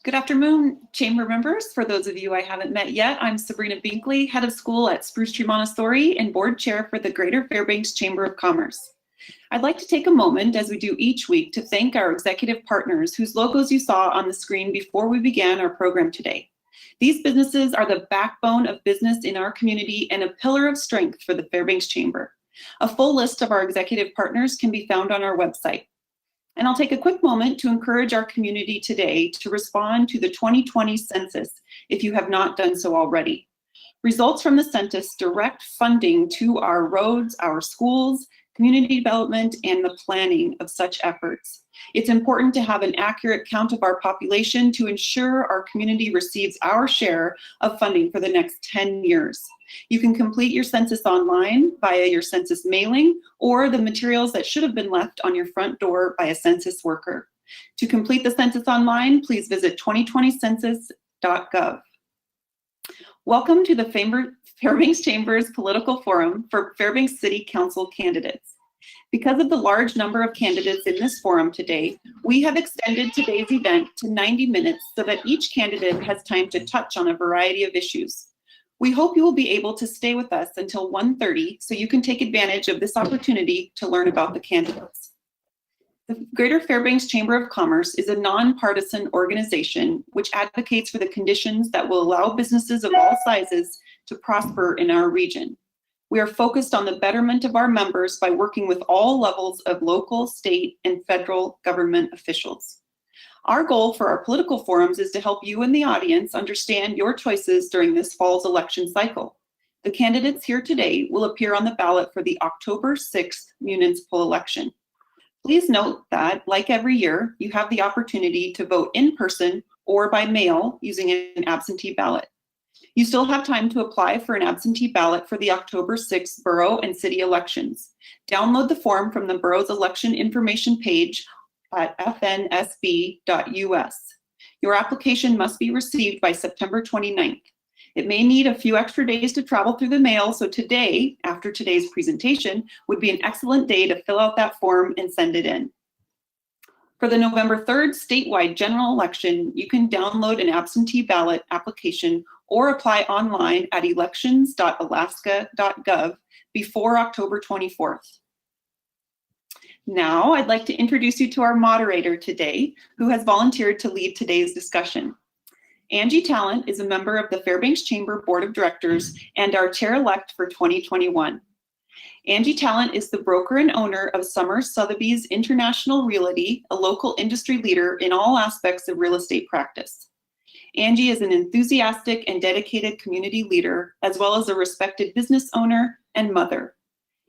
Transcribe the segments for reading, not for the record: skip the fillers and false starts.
Good afternoon, Chamber members. For those of you I haven't met yet, I'm Sabrina Binkley, Head of School at Spruce Tree Montessori and Board Chair for the Greater Fairbanks Chamber of Commerce. I'd like to take a moment, as we do each week, to thank our executive partners whose logos you saw on the screen before we began our program today. These businesses are the backbone of business in our community and a pillar of strength for the Fairbanks Chamber. A full list of our executive partners can be found on our website. And I'll take a quick moment to encourage our community today to respond to the 2020 census if you have not done so already. Results from the census direct funding to our roads, our schools, community development, and the planning of such efforts. It's important to have an accurate count of our population to ensure our community receives our share of funding for the next 10 years. You can complete your census online via your census mailing or the materials that should have been left on your front door by a census worker. To complete the census online, please visit 2020census.gov. Welcome to the Fairbanks Chamber's Political Forum for Fairbanks City Council candidates. Because of the large number of candidates in this forum today, we have extended today's event to 90 minutes so that each candidate has time to touch on a variety of issues. We hope you will be able to stay with us until 1:30 so you can take advantage of this opportunity to learn about the candidates. The Greater Fairbanks Chamber of Commerce is a nonpartisan organization which advocates for the conditions that will allow businesses of all sizes to prosper in our region. We are focused on the betterment of our members by working with all levels of local, state, and federal government officials. Our goal for our political forums is to help you in the audience understand your choices during this fall's election cycle. The candidates here today will appear on the ballot for the October 6th municipal election. Please note that, like every year, you have the opportunity to vote in person or by mail using an absentee ballot. You still have time to apply for an absentee ballot for the October 6th borough and city elections. Download the form from the borough's election information page at fnsb.us. Your application must be received by September 29th. It may need a few extra days to travel through the mail, so today, after today's presentation, would be an excellent day to fill out that form and send it in. For the November 3rd statewide general election, you can download an absentee ballot application or apply online at elections.alaska.gov before October 24th. Now, I'd like to introduce you to our moderator today, who has volunteered to lead today's discussion. Angie Talent is a member of the Fairbanks Chamber Board of Directors and our chair-elect for 2021. Angie Talent is the broker and owner of Summers Sotheby's International Realty, a local industry leader in all aspects of real estate practice. Angie is an enthusiastic and dedicated community leader, as well as a respected business owner and mother.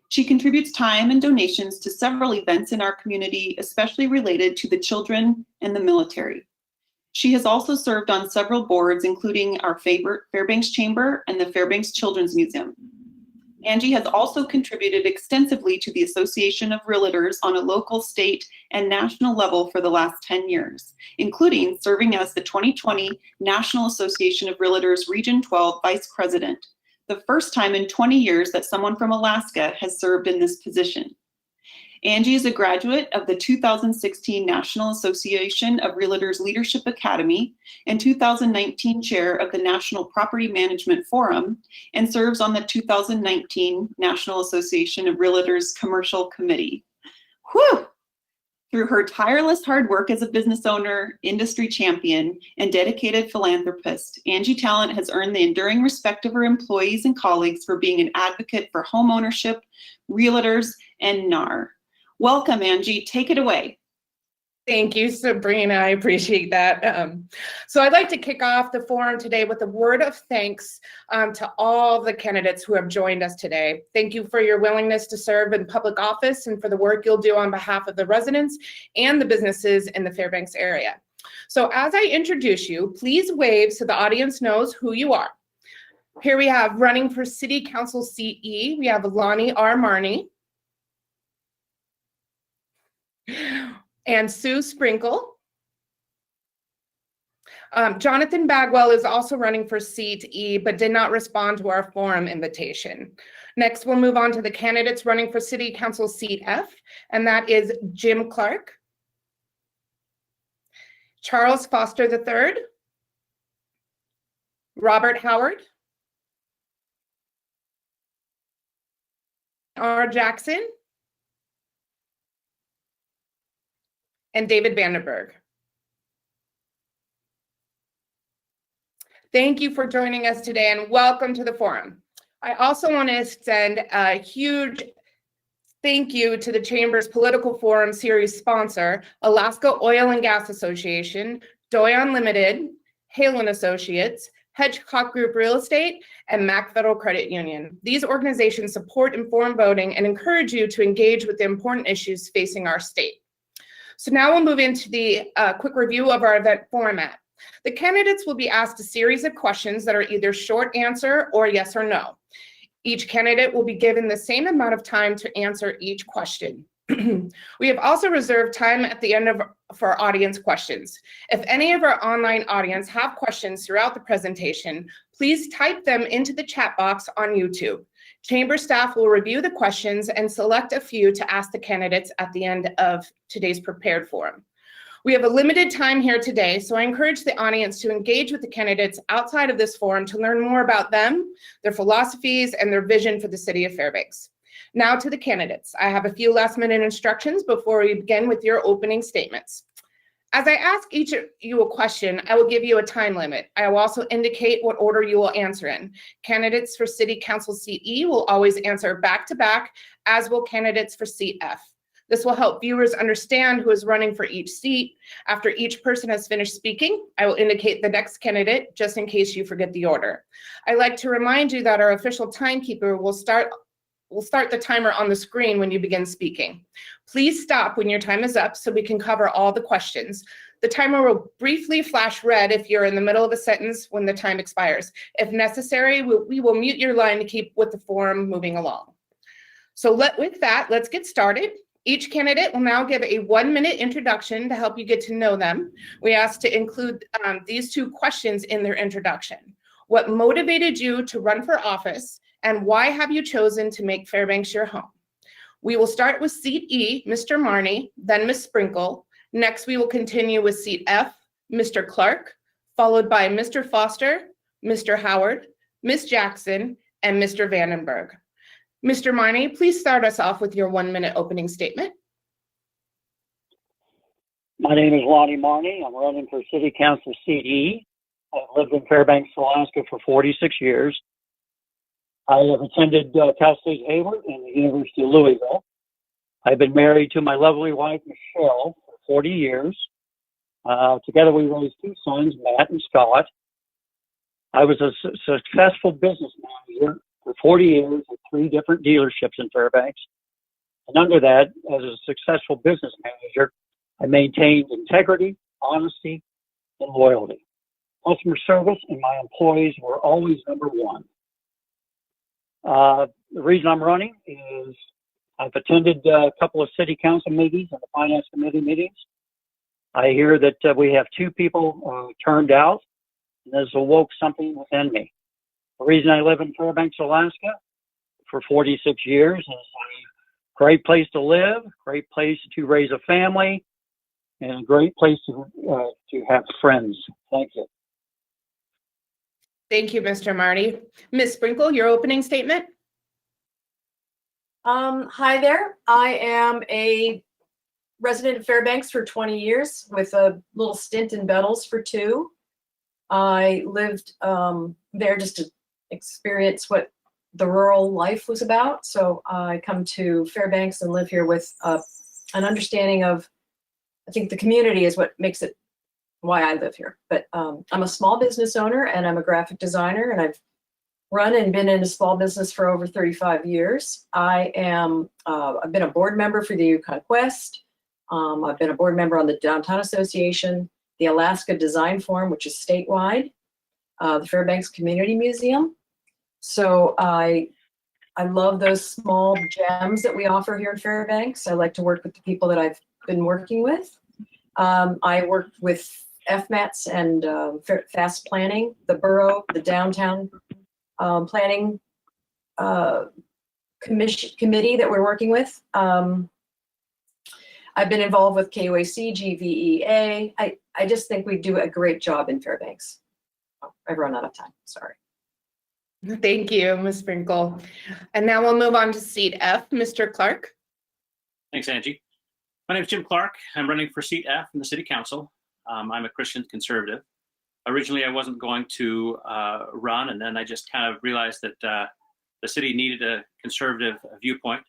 She contributes time and donations to several events in our community, especially related to the children and the military. She has also served on several boards, including our Fairbanks Chamber and the Fairbanks Children's Museum. Angie has also contributed extensively to the Association of Realtors on a local, state, and national level for the last 10 years, including serving as the 2020 National Association of Realtors Region 12 Vice President, the first time in 20 years that someone from Alaska has served in this position. Angie is a graduate of the 2016 National Association of Realtors Leadership Academy and 2019 chair of the National Property Management Forum, and serves on the 2019 National Association of Realtors Commercial Committee. Whew! Through her tireless hard work as a business owner, industry champion, and dedicated philanthropist, Angie Talent has earned the enduring respect of her employees and colleagues for being an advocate for home ownership, realtors, and NAR. Welcome, Angie. Take it away. Thank you, Sabrina. I appreciate that. So I'd like to kick off the forum today with a word of thanks to all the candidates who have joined us today. Thank you for your willingness to serve in public office and for the work you'll do on behalf of the residents and the businesses in the Fairbanks area. So as I introduce you, please wave so the audience knows who you are. Here we have running for City Council seat E, we have Lonnie R. Marney and Sue Sprinkle. Jonathan Bagwell is also running for seat E, but did not respond to our forum invitation. Next, we'll move on to the candidates running for City Council seat F, and that is Jim Clark, Charles Foster III, Robert Howard, R. Jackson, and David Vandenberg. Thank you for joining us today and welcome to the forum. I also want to extend a huge thank you to the Chamber's Political Forum Series sponsor, Alaska Oil and Gas Association, Doi Unlimited, Halen Associates, Hedgecock Group Real Estate, and Mac Federal Credit Union. These organizations support informed voting and encourage you to engage with the important issues facing our state. So now we'll move into the quick review of our event format. The candidates will be asked a series of questions that are either short answer or yes or no. Each candidate will be given the same amount of time to answer each question. We have also reserved time at the end for audience questions. If any of our online audience have questions throughout the presentation, please type them into the chat box on YouTube. Chamber staff will review the questions and select a few to ask the candidates at the end of today's prepared forum. We have a limited time here today, so I encourage the audience to engage with the candidates outside of this forum to learn more about them, their philosophies, and their vision for the city of Fairbanks. Now to the candidates. I have a few last-minute instructions before we begin with your opening statements. As I ask each of you a question, I will give you a time limit. I will also indicate what order you will answer in. Candidates for City Council Seat E will always answer back-to-back, as will candidates for Seat F. This will help viewers understand who is running for each seat. After each person has finished speaking, I will indicate the next candidate, just in case you forget the order. I'd like to remind you that our official timekeeper will start the timer on the screen when you begin speaking. Please stop when your time is up so we can cover all the questions. The timer will briefly flash red if you're in the middle of a sentence when the time expires. If necessary, we will mute your line to keep with the forum moving along. So with that, let's get started. Each candidate will now give a 1-minute introduction to help you get to know them. We ask to include these 2 questions in their introduction. What motivated you to run for office, and why have you chosen to make Fairbanks your home? We will start with Seat E, Mr. Marney, then Ms. Sprinkle. Next, we will continue with Seat F, Mr. Clark, followed by Mr. Foster, Mr. Howard, Ms. Jackson, and Mr. Vandenberg. Mr. Marney, please start us off with your 1-minute opening statement. My name is Lonnie Marney. I'm running for City Council Seat E. I've lived in Fairbanks, Alaska for 46 years. I have attended Cal State Hayward and the University of Louisville. I've been married to my lovely wife, Michelle, for 40 years. Together we raised 2 sons, Matt and Scott. I was a successful business manager for 40 years at 3 different dealerships in Fairbanks. And under that, as a successful business manager, I maintained integrity, honesty, and loyalty. Customer service and my employees were always number 1. The reason I'm running is I've attended a couple of city council meetings and the finance committee meetings. I hear that we have 2 people turned out, and this awoke something within me. The reason I live in Fairbanks, Alaska for 46 years is a great place to live, great place to raise a family, and a great place to have friends. Thank you. Thank you, Mr. Marney. Ms. Sprinkle, your opening statement. Hi there. I am a resident of Fairbanks for 20 years with a little stint in Bettles for 2. I lived there just to experience what the rural life was about. So I come to Fairbanks and live here with an understanding of, I think the community is what makes it why I live here. But I'm a small business owner and I'm a graphic designer, and I've run and been in a small business for over 35 years. I've been a board member for the Yukon Quest. I've been a board member on the Downtown Association, the Alaska Design Forum, which is statewide, the Fairbanks Community Museum. So I love those small gems that we offer here in Fairbanks. I like to work with the people that I've been working with. I work with FMATs and fast planning, the borough, the downtown planning committee that we're working with. I've been involved with KUAC, GVEA. I just think we do a great job in Fairbanks. Oh, I've run out of time, sorry. Thank you, Ms. Sprinkle. And now we'll move on to seat F, Mr. Clark. Thanks, Angie. My name is Jim Clark. I'm running for seat F in the City Council. I'm a Christian conservative. Originally, I wasn't going to run, and then I just kind of realized that the city needed a conservative viewpoint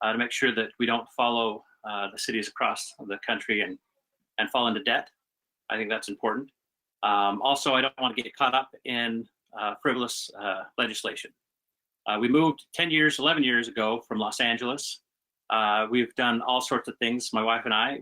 to make sure that we don't follow the cities across the country and fall into debt. I think that's important. Also, I don't want to get caught up in frivolous legislation. We moved 10 years, 11 years ago from Los Angeles. We've done all sorts of things. My wife and I,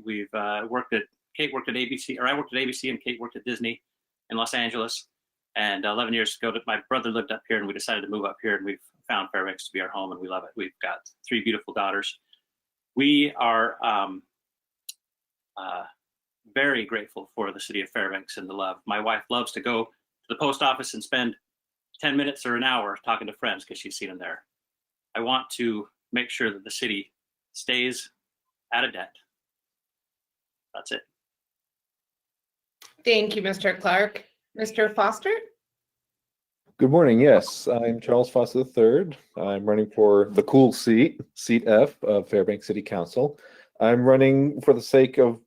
Kate worked at ABC, or I worked at ABC and Kate worked at Disney in Los Angeles. And 11 years ago, my brother lived up here and we decided to move up here, and we've found Fairbanks to be our home and we love it. We've got 3 beautiful daughters. We are very grateful for the city of Fairbanks and the love. My wife loves to go to the post office and spend 10 minutes or an hour talking to friends because she's seen them there. I want to make sure that the city stays out of debt. That's it. Thank you, Mr. Clark. Mr. Foster? Good morning. Yes, I'm Charles Foster III. I'm running for the cool seat F of Fairbanks City Council. I'm running for the sake of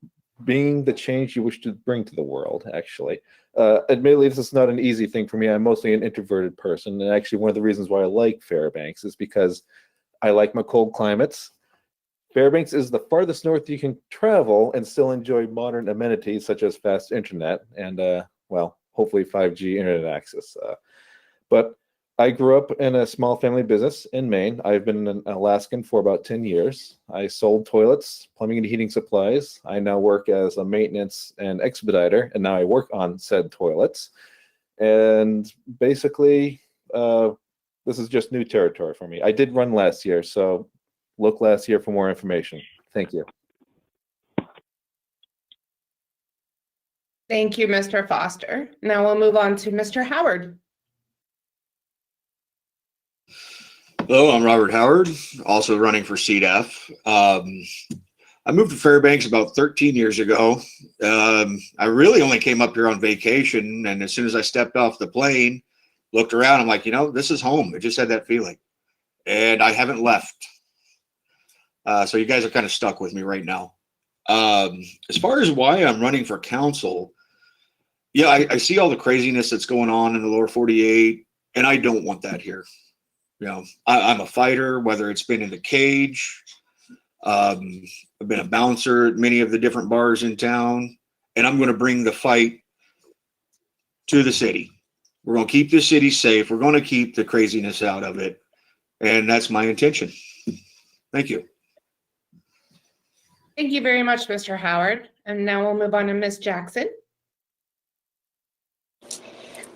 being the change you wish to bring to the world, actually. Admittedly, this is not an easy thing for me. I'm mostly an introverted person, and actually one of the reasons why I like Fairbanks is because I like my cold climates. Fairbanks is the farthest north you can travel and still enjoy modern amenities such as fast internet and, well, hopefully 5G internet access. But I grew up in a small family business in Maine. I've been an Alaskan for about 10 years. I sold toilets, plumbing and heating supplies. I now work as a maintenance and expediter, and now I work on said toilets. And basically, this is just new territory for me. I did run last year, so look last year for more information. Thank you. Thank you, Mr. Foster. Now we'll move on to Mr. Howard. Hello, I'm Robert Howard, also running for seat F. I moved to Fairbanks about 13 years ago. I really only came up here on vacation, and as soon as I stepped off the plane, looked around, I'm like, you know, this is home. It just had that feeling, and I haven't left. So you guys are kind of stuck with me right now. As far as why I'm running for council, yeah, I see all the craziness that's going on in the lower 48, and I don't want that here. You know, I'm a fighter, whether it's been in the cage. I've been a bouncer at many of the different bars in town, and I'm going to bring the fight to the city. We're going to keep the city safe. We're going to keep the craziness out of it, and that's my intention. Thank you. Thank you very much, Mr. Howard. And now we'll move on to Ms. Jackson.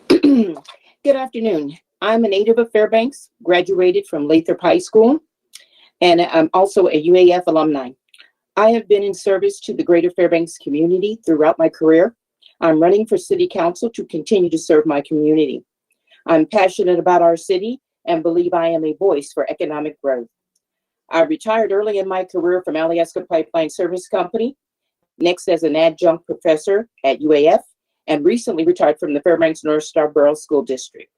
Good afternoon. I'm a native of Fairbanks, graduated from Lathrop High School, and I'm also a UAF alumni. I have been in service to the greater Fairbanks community throughout my career. I'm running for city council to continue to serve my community. I'm passionate about our city and believe I am a voice for economic growth. I retired early in my career from Alyeska Pipeline Service Company, next as an adjunct professor at UAF, and recently retired from the Fairbanks North Star Borough School District.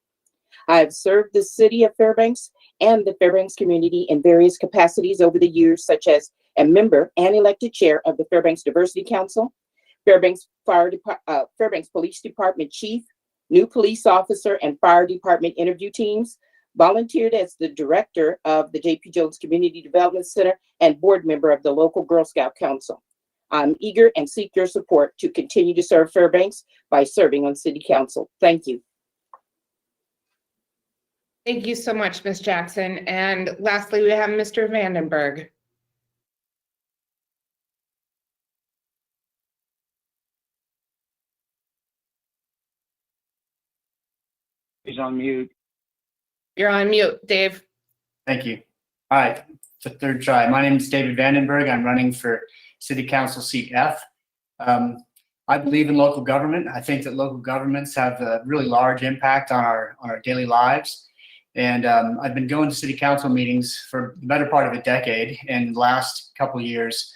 I have served the city of Fairbanks and the Fairbanks community in various capacities over the years, such as a member and elected chair of the Fairbanks Diversity Council, Fairbanks Police Department Chief, new police officer and fire department interview teams, volunteered as the director of the J.P. Jones Community Development Center, and board member of the local Girl Scout Council. I'm eager and seek your support to continue to serve Fairbanks by serving on city council. Thank you. Thank you so much, Ms. Jackson. And lastly, we have Mr. Vandenberg. He's on mute. You're on mute, Dave. Thank you. All right, it's a third try. My name is David Vandenberg. I'm running for City Council seat F. I believe in local government. I think that local governments have a really large impact on our daily lives. And I've been going to city council meetings for the better part of a decade, and the last couple of years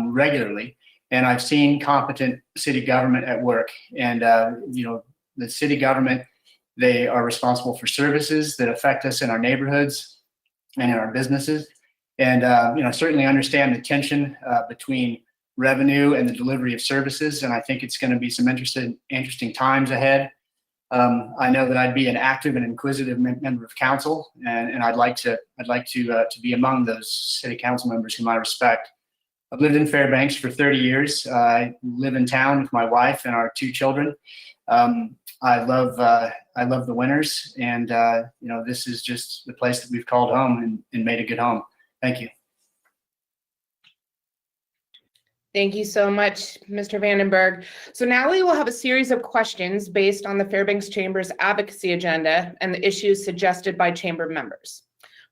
regularly. and I've seen competent city government at work. And, the city government, they are responsible for services that affect us in our neighborhoods and in our businesses. And, certainly understand the tension between revenue and the delivery of services. And I think it's going to be some interesting times ahead. I know that I'd be an active and inquisitive member of council, and I'd like to be among those city council members whom I respect. I've lived in Fairbanks for 30 years. I live in town with my wife and our 2 children. I love the winters, and this is just the place that we've called home and made a good home. Thank you. Thank you so much, Mr. Vandenberg. So now we will have a series of questions based on the Fairbanks Chamber's advocacy agenda and the issues suggested by chamber members.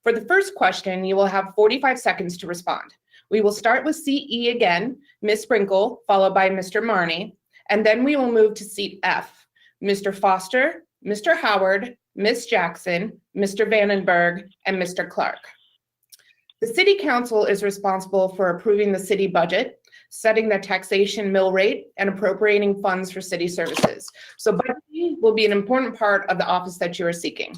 For the first question, you will have 45 seconds to respond. We will start with seat E again, Ms. Sprinkle, followed by Mr. Marnie, and then we will move to seat F, Mr. Foster, Mr. Howard, Ms. Jackson, Mr. Vandenberg, and Mr. Clark. The City Council is responsible for approving the city budget, setting the taxation mill rate, and appropriating funds for city services. So budgeting will be an important part of the office that you are seeking.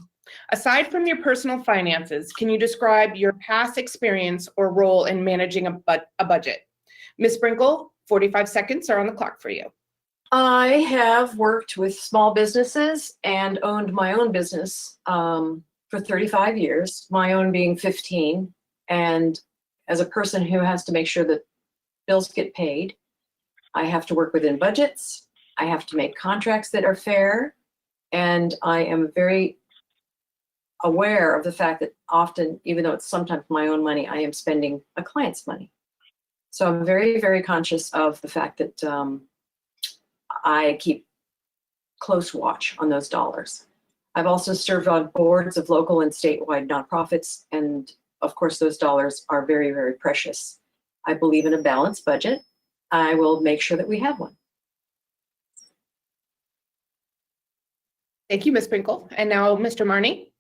Aside from your personal finances, can you describe your past experience or role in managing a budget? Ms. Sprinkle, 45 seconds are on the clock for you. I have worked with small businesses and owned my own business for 35 years, my own being 15. And as a person who has to make sure that bills get paid, I have to work within budgets. I have to make contracts that are fair. And I am very aware of the fact that often, even though it's sometimes my own money, I am spending a client's money. So I'm very, very conscious of the fact that I keep close watch on those dollars. I've also served on boards of local and statewide nonprofits, and of course, those dollars are very, very precious. I believe in a balanced budget. I will make sure that we have one. Thank you, Ms. Sprinkle. And now Mr. Marnie.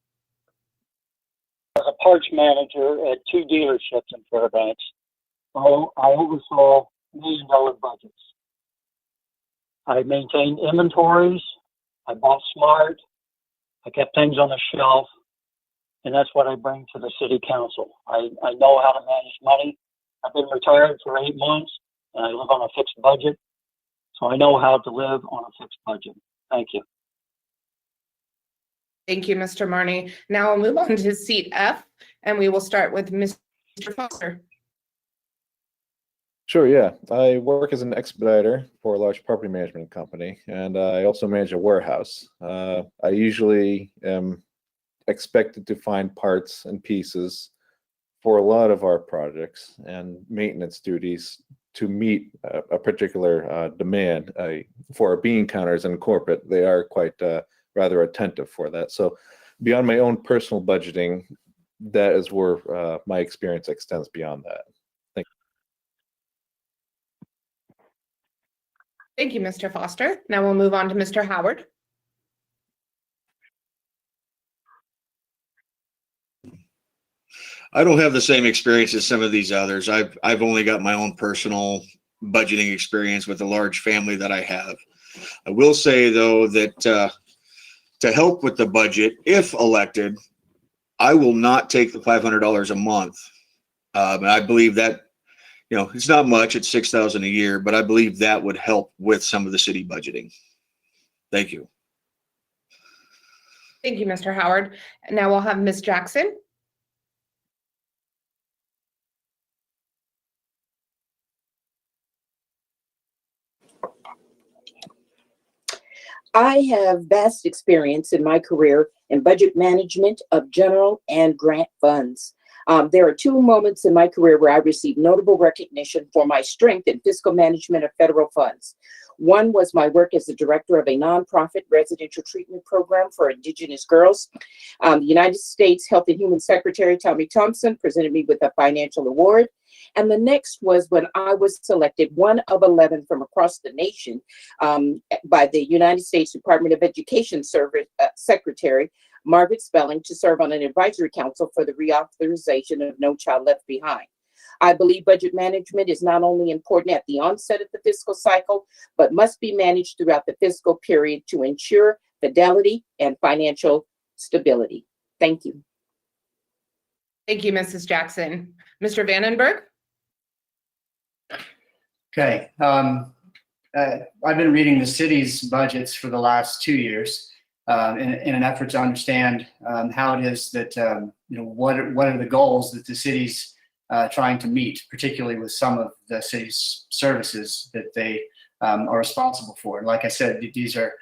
As a parts manager at 2 dealerships in Fairbanks, I oversaw $1 million budgets. I maintained inventories. I bought smart. I kept things on the shelf. And that's what I bring to the city council. I know how to manage money. I've been retired for 8 months, and I live on a fixed budget. So I know how to live on a fixed budget. Thank you. Thank you, Mr. Marnie. Now we'll move on to seat F, and we will start with Mr. Foster. Sure, yeah. I work as an expediter for a large property management company, and I also manage a warehouse. I usually am expected to find parts and pieces for a lot of our projects and maintenance duties to meet a particular demand. For our bean counters and corporate, they are quite rather attentive for that. So beyond my own personal budgeting, that is where my experience extends beyond that. Thank you. Thank you, Mr. Foster. Now we'll move on to Mr. Howard. I don't have the same experience as some of these others. I've only got my own personal budgeting experience with the large family that I have. I will say though that to help with the budget, if elected, I will not take the $500 a month. And I believe that, it's not much, it's $6,000 a year, but I believe that would help with some of the city budgeting. Thank you. Thank you, Mr. Howard. And now we'll have Ms. Jackson. I have vast experience in my career in budget management of general and grant funds. There are 2 moments in my career where I received notable recognition for my strength in fiscal management of federal funds. One was my work as the director of a nonprofit residential treatment program for Indigenous girls. The United States Health and Human Secretary Tommy Thompson presented me with a financial award. And the next was when I was selected 1 of 11 from across the nation by the United States Department of Education Secretary Margaret Spelling to serve on an advisory council for the reauthorization of No Child Left Behind. I believe budget management is not only important at the onset of the fiscal cycle, but must be managed throughout the fiscal period to ensure fidelity and financial stability. Thank you. Thank you, Mrs. Jackson. Mr. Vandenberg? Okay. I've been reading the city's budgets for the last 2 years in an effort to understand how it is that, what are the goals that the city's trying to meet, particularly with some of the city's services that they are responsible for. And like I said, these are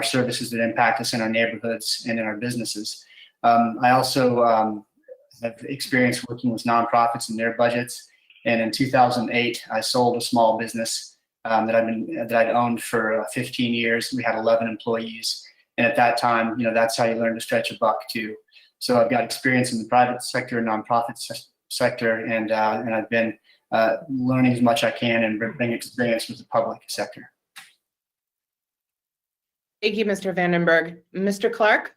services that impact us in our neighborhoods and in our businesses. I also have experience working with nonprofits and their budgets. And in 2008, I sold a small business that I'd owned for 15 years. We had 11 employees. And at that time, that's how you learn to stretch a buck too. So I've got experience in the private sector, nonprofit sector, and I've been learning as much as I can and bring experience with the public sector. Thank you, Mr. Vandenberg. Mr. Clark?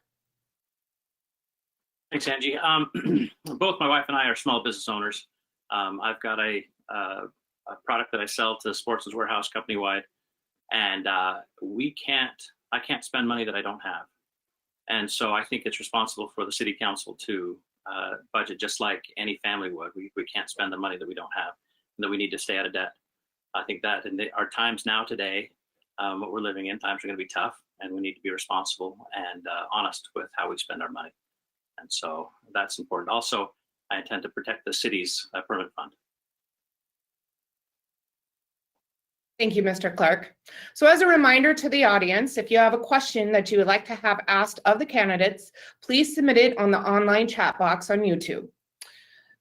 Thanks, Angie. Both my wife and I are small business owners. I've got a product that I sell to Sportsman's Warehouse company-wide, and I can't spend money that I don't have. And so I think it's responsible for the city council to budget just like any family would. We can't spend the money that we don't have, and that we need to stay out of debt. I think that in our times now today, what we're living in, times are going to be tough, and we need to be responsible and honest with how we spend our money. And so that's important. Also, I intend to protect the city's permit fund. Thank you, Mr. Clark. So as a reminder to the audience, if you have a question that you would like to have asked of the candidates, please submit it on the online chat box on YouTube.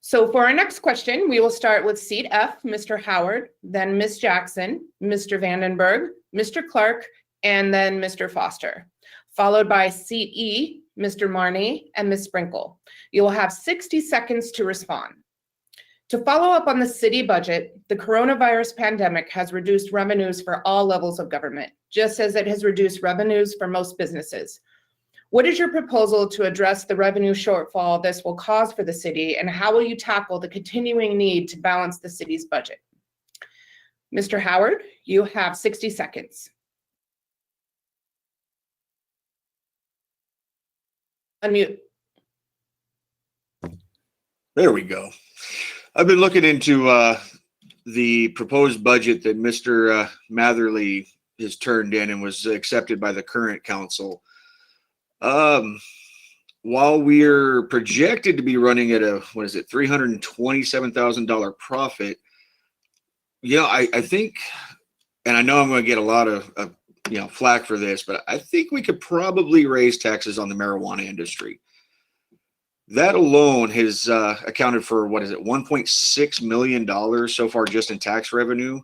So for our next question, we will start with seat F, Mr. Howard, then Ms. Jackson, Mr. Vandenberg, Mr. Clark, and then Mr. Foster, followed by seat E, Mr. Marney, and Ms. Sprinkle. You will have 60 seconds to respond. To follow up on the city budget, the coronavirus pandemic has reduced revenues for all levels of government, just as it has reduced revenues for most businesses. What is your proposal to address the revenue shortfall this will cause for the city, and how will you tackle the continuing need to balance the city's budget? Mr. Howard, you have 60 seconds. Unmute. There we go. I've been looking into the proposed budget that Mr. Matherly has turned in and was accepted by the current council. While we're projected to be running at a, $327,000 profit, I think, and I know I'm going to get a lot of flack for this, but I think we could probably raise taxes on the marijuana industry. That alone has accounted for, $1.6 million so far just in tax revenue.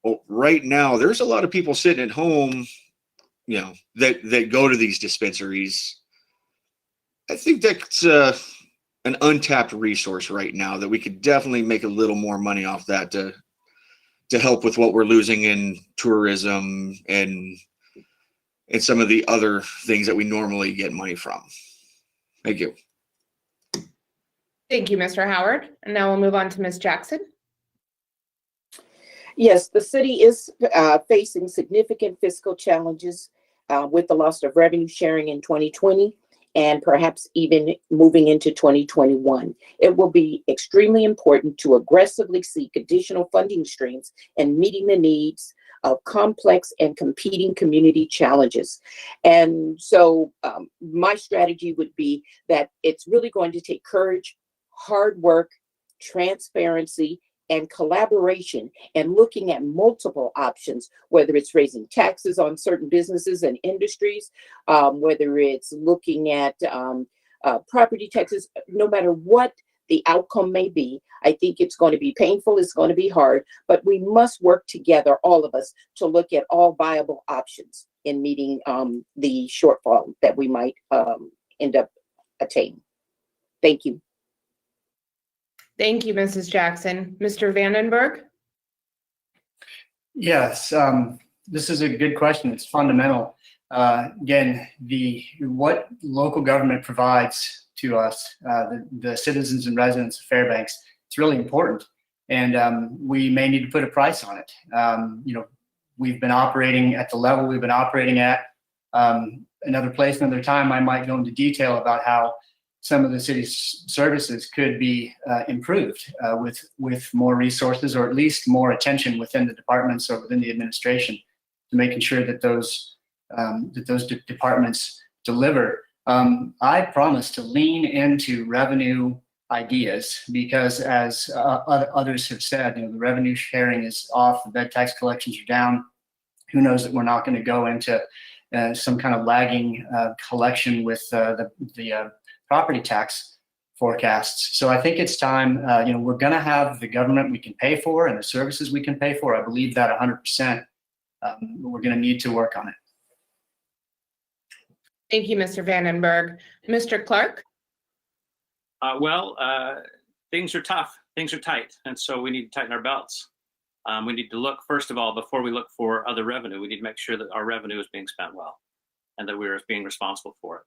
Well, right now, there's a lot of people sitting at home, that go to these dispensaries. I think that's an untapped resource right now that we could definitely make a little more money off that to help with what we're losing in tourism and some of the other things that we normally get money from. Thank you. Thank you, Mr. Howard. And now we'll move on to Ms. Jackson. Yes, the city is facing significant fiscal challenges with the loss of revenue sharing in 2020 and perhaps even moving into 2021. It will be extremely important to aggressively seek additional funding streams and meeting the needs of complex and competing community challenges. And so my strategy would be that it's really going to take courage, hard work, transparency, and collaboration, and looking at multiple options, whether it's raising taxes on certain businesses and industries, whether it's looking at property taxes, no matter what the outcome may be. I think it's going to be painful, it's going to be hard, but we must work together, all of us, to look at all viable options in meeting the shortfall that we might end up attaining. Thank you. Thank you, Mrs. Jackson. Mr. Vandenberg? Yes, this is a good question. It's fundamental. Again, what local government provides to us, the citizens and residents of Fairbanks, it's really important, and we may need to put a price on it. We've been operating at the level we've been operating at. Another place, another time, I might go into detail about how some of the city's services could be improved with more resources, or at least more attention within the departments or within the administration, to making sure that those departments deliver. I promise to lean into revenue ideas, because as others have said, the revenue sharing is off, the bed tax collections are down. Who knows that we're not going to go into some kind of lagging collection with the property tax forecasts. So I think it's time, we're going to have the government we can pay for and the services we can pay for. I believe that 100%. We're going to need to work on it. Thank you, Mr. Vandenberg. Mr. Clark? Things are tough, things are tight, and so we need to tighten our belts. We need to look, first of all, before we look for other revenue, we need to make sure that our revenue is being spent well and that we're being responsible for it.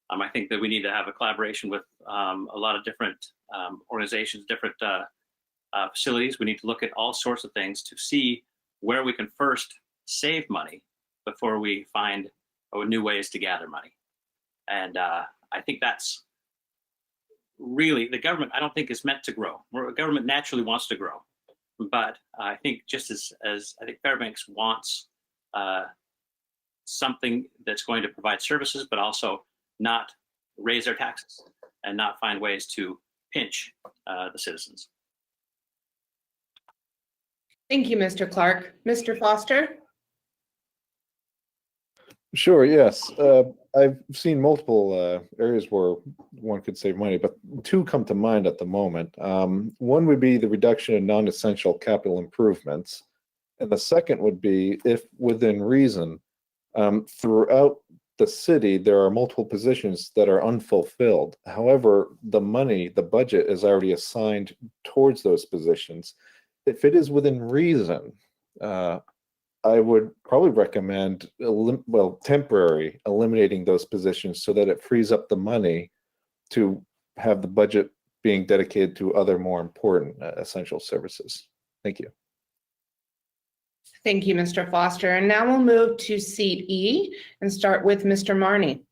I think that we need to have a collaboration with a lot of different organizations, different facilities. We need to look at all sorts of things to see where we can first save money before we find new ways to gather money. And I think that's really, the government, I don't think is meant to grow. The government naturally wants to grow. But I think just as I think Fairbanks wants something that's going to provide services, but also not raise their taxes and not find ways to pinch the citizens. Thank you, Mr. Clark. Mr. Foster? Sure, yes. I've seen multiple areas where one could save money, but two come to mind at the moment. One would be the reduction in non-essential capital improvements. And the second would be, if within reason, throughout the city, there are multiple positions that are unfulfilled. However, the money, the budget is already assigned towards those positions. If it is within reason, I would probably recommend, temporary eliminating those positions so that it frees up the money to have the budget being dedicated to other more important essential services. Thank you. Thank you, Mr. Foster. And now we'll move to seat E and start with Mr. Marney.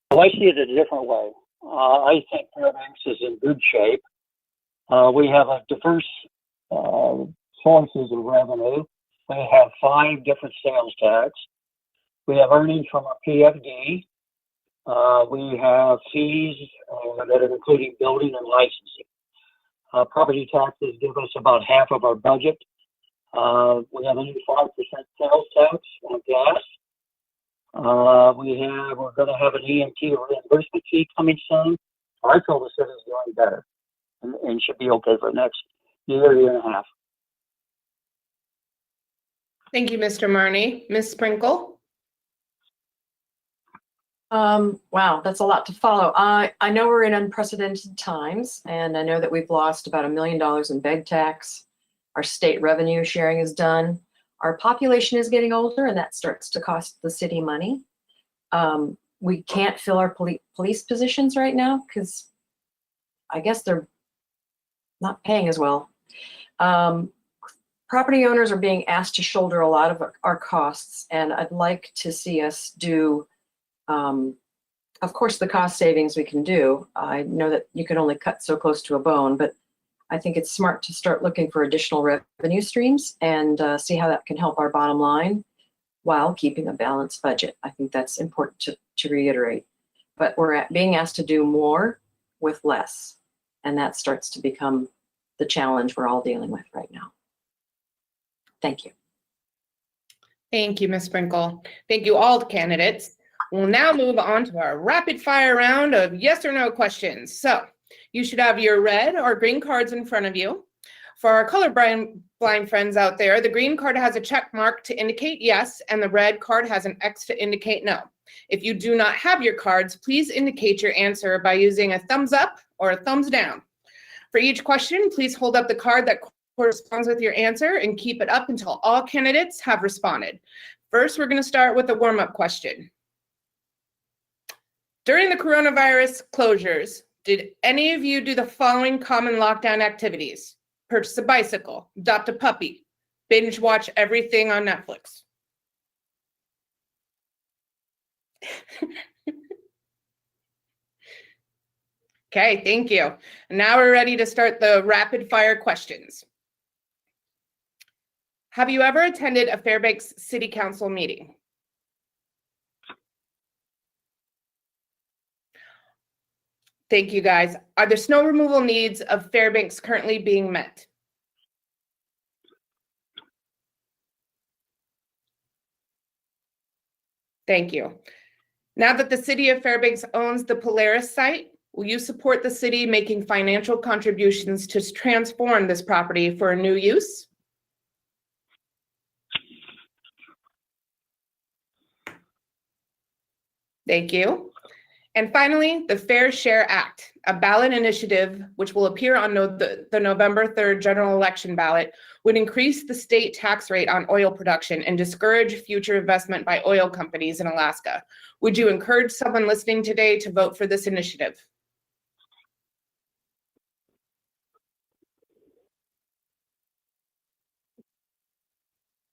Well, I see it a different way. I think Fairbanks is in good shape. We have a diverse sources of revenue. We have 5 different sales tax. We have earnings from our PFD. We have fees that are including building and licensing. Property taxes give us about half of our budget. We have only 5% sales tax on gas. We're going to have an EMT reimbursement fee coming soon. I feel the city is doing better and should be okay for the next year and a half. Thank you, Mr. Marney. Ms. Sprinkle? Wow, that's a lot to follow. I know we're in unprecedented times, and I know that we've lost about $1 million in bed tax. Our state revenue sharing is done. Our population is getting older, and that starts to cost the city money. We can't fill our police positions right now because I guess they're not paying as well. Property owners are being asked to shoulder a lot of our costs, and I'd like to see us do, of course, the cost savings we can do. I know that you can only cut so close to a bone, but I think it's smart to start looking for additional revenue streams and see how that can help our bottom line while keeping a balanced budget. I think that's important to reiterate. But we're being asked to do more with less, and that starts to become the challenge we're all dealing with right now. Thank you. Thank you, Ms. Sprinkle. Thank you all the candidates. We'll now move on to our rapid fire round of yes or no questions. So you should have your red or green cards in front of you. For our colorblind friends out there, the green card has a check mark to indicate yes, and the red card has an X to indicate no. If you do not have your cards, please indicate your answer by using a thumbs up or a thumbs down. For each question, please hold up the card that corresponds with your answer and keep it up until all candidates have responded. First, we're going to start with a warm-up question. During the coronavirus closures, Did any of you do the following common lockdown activities? Purchase a bicycle, adopt a puppy, binge watch everything on Netflix? Okay, thank you. Now we're ready to start the rapid fire questions. Have you ever attended a Fairbanks City Council meeting? Thank you, guys. Are the snow removal needs of Fairbanks currently being met? Thank you. Now that the city of Fairbanks owns the Polaris site, will you support the city making financial contributions to transform this property for a new use? Thank you. And finally, the Fair Share Act, a ballot initiative which will appear on the November 3rd general election ballot, would increase the state tax rate on oil production and discourage future investment by oil companies in Alaska. Would you encourage someone listening today to vote for this initiative?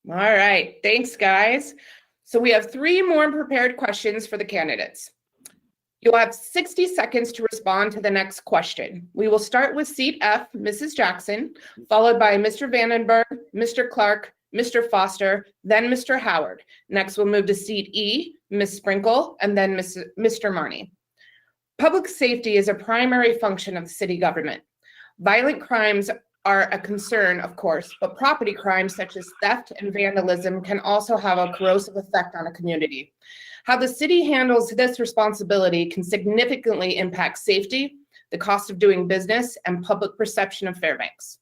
All right, thanks, guys. So we have 3 more prepared questions for the candidates. You'll have 60 seconds to respond to the next question. We will start with seat F, Mrs. Jackson, followed by Mr. Vandenberg, Mr. Clark, Mr. Foster, then Mr. Howard. Next, we'll move to seat E, Ms. Sprinkle, and then Mr. Marnie. Public safety is a primary function of the city government. Violent crimes are a concern, of course, but property crimes such as theft and vandalism can also have a corrosive effect on a community. How the city handles this responsibility can significantly impact safety, the cost of doing business, and public perception of Fairbanks.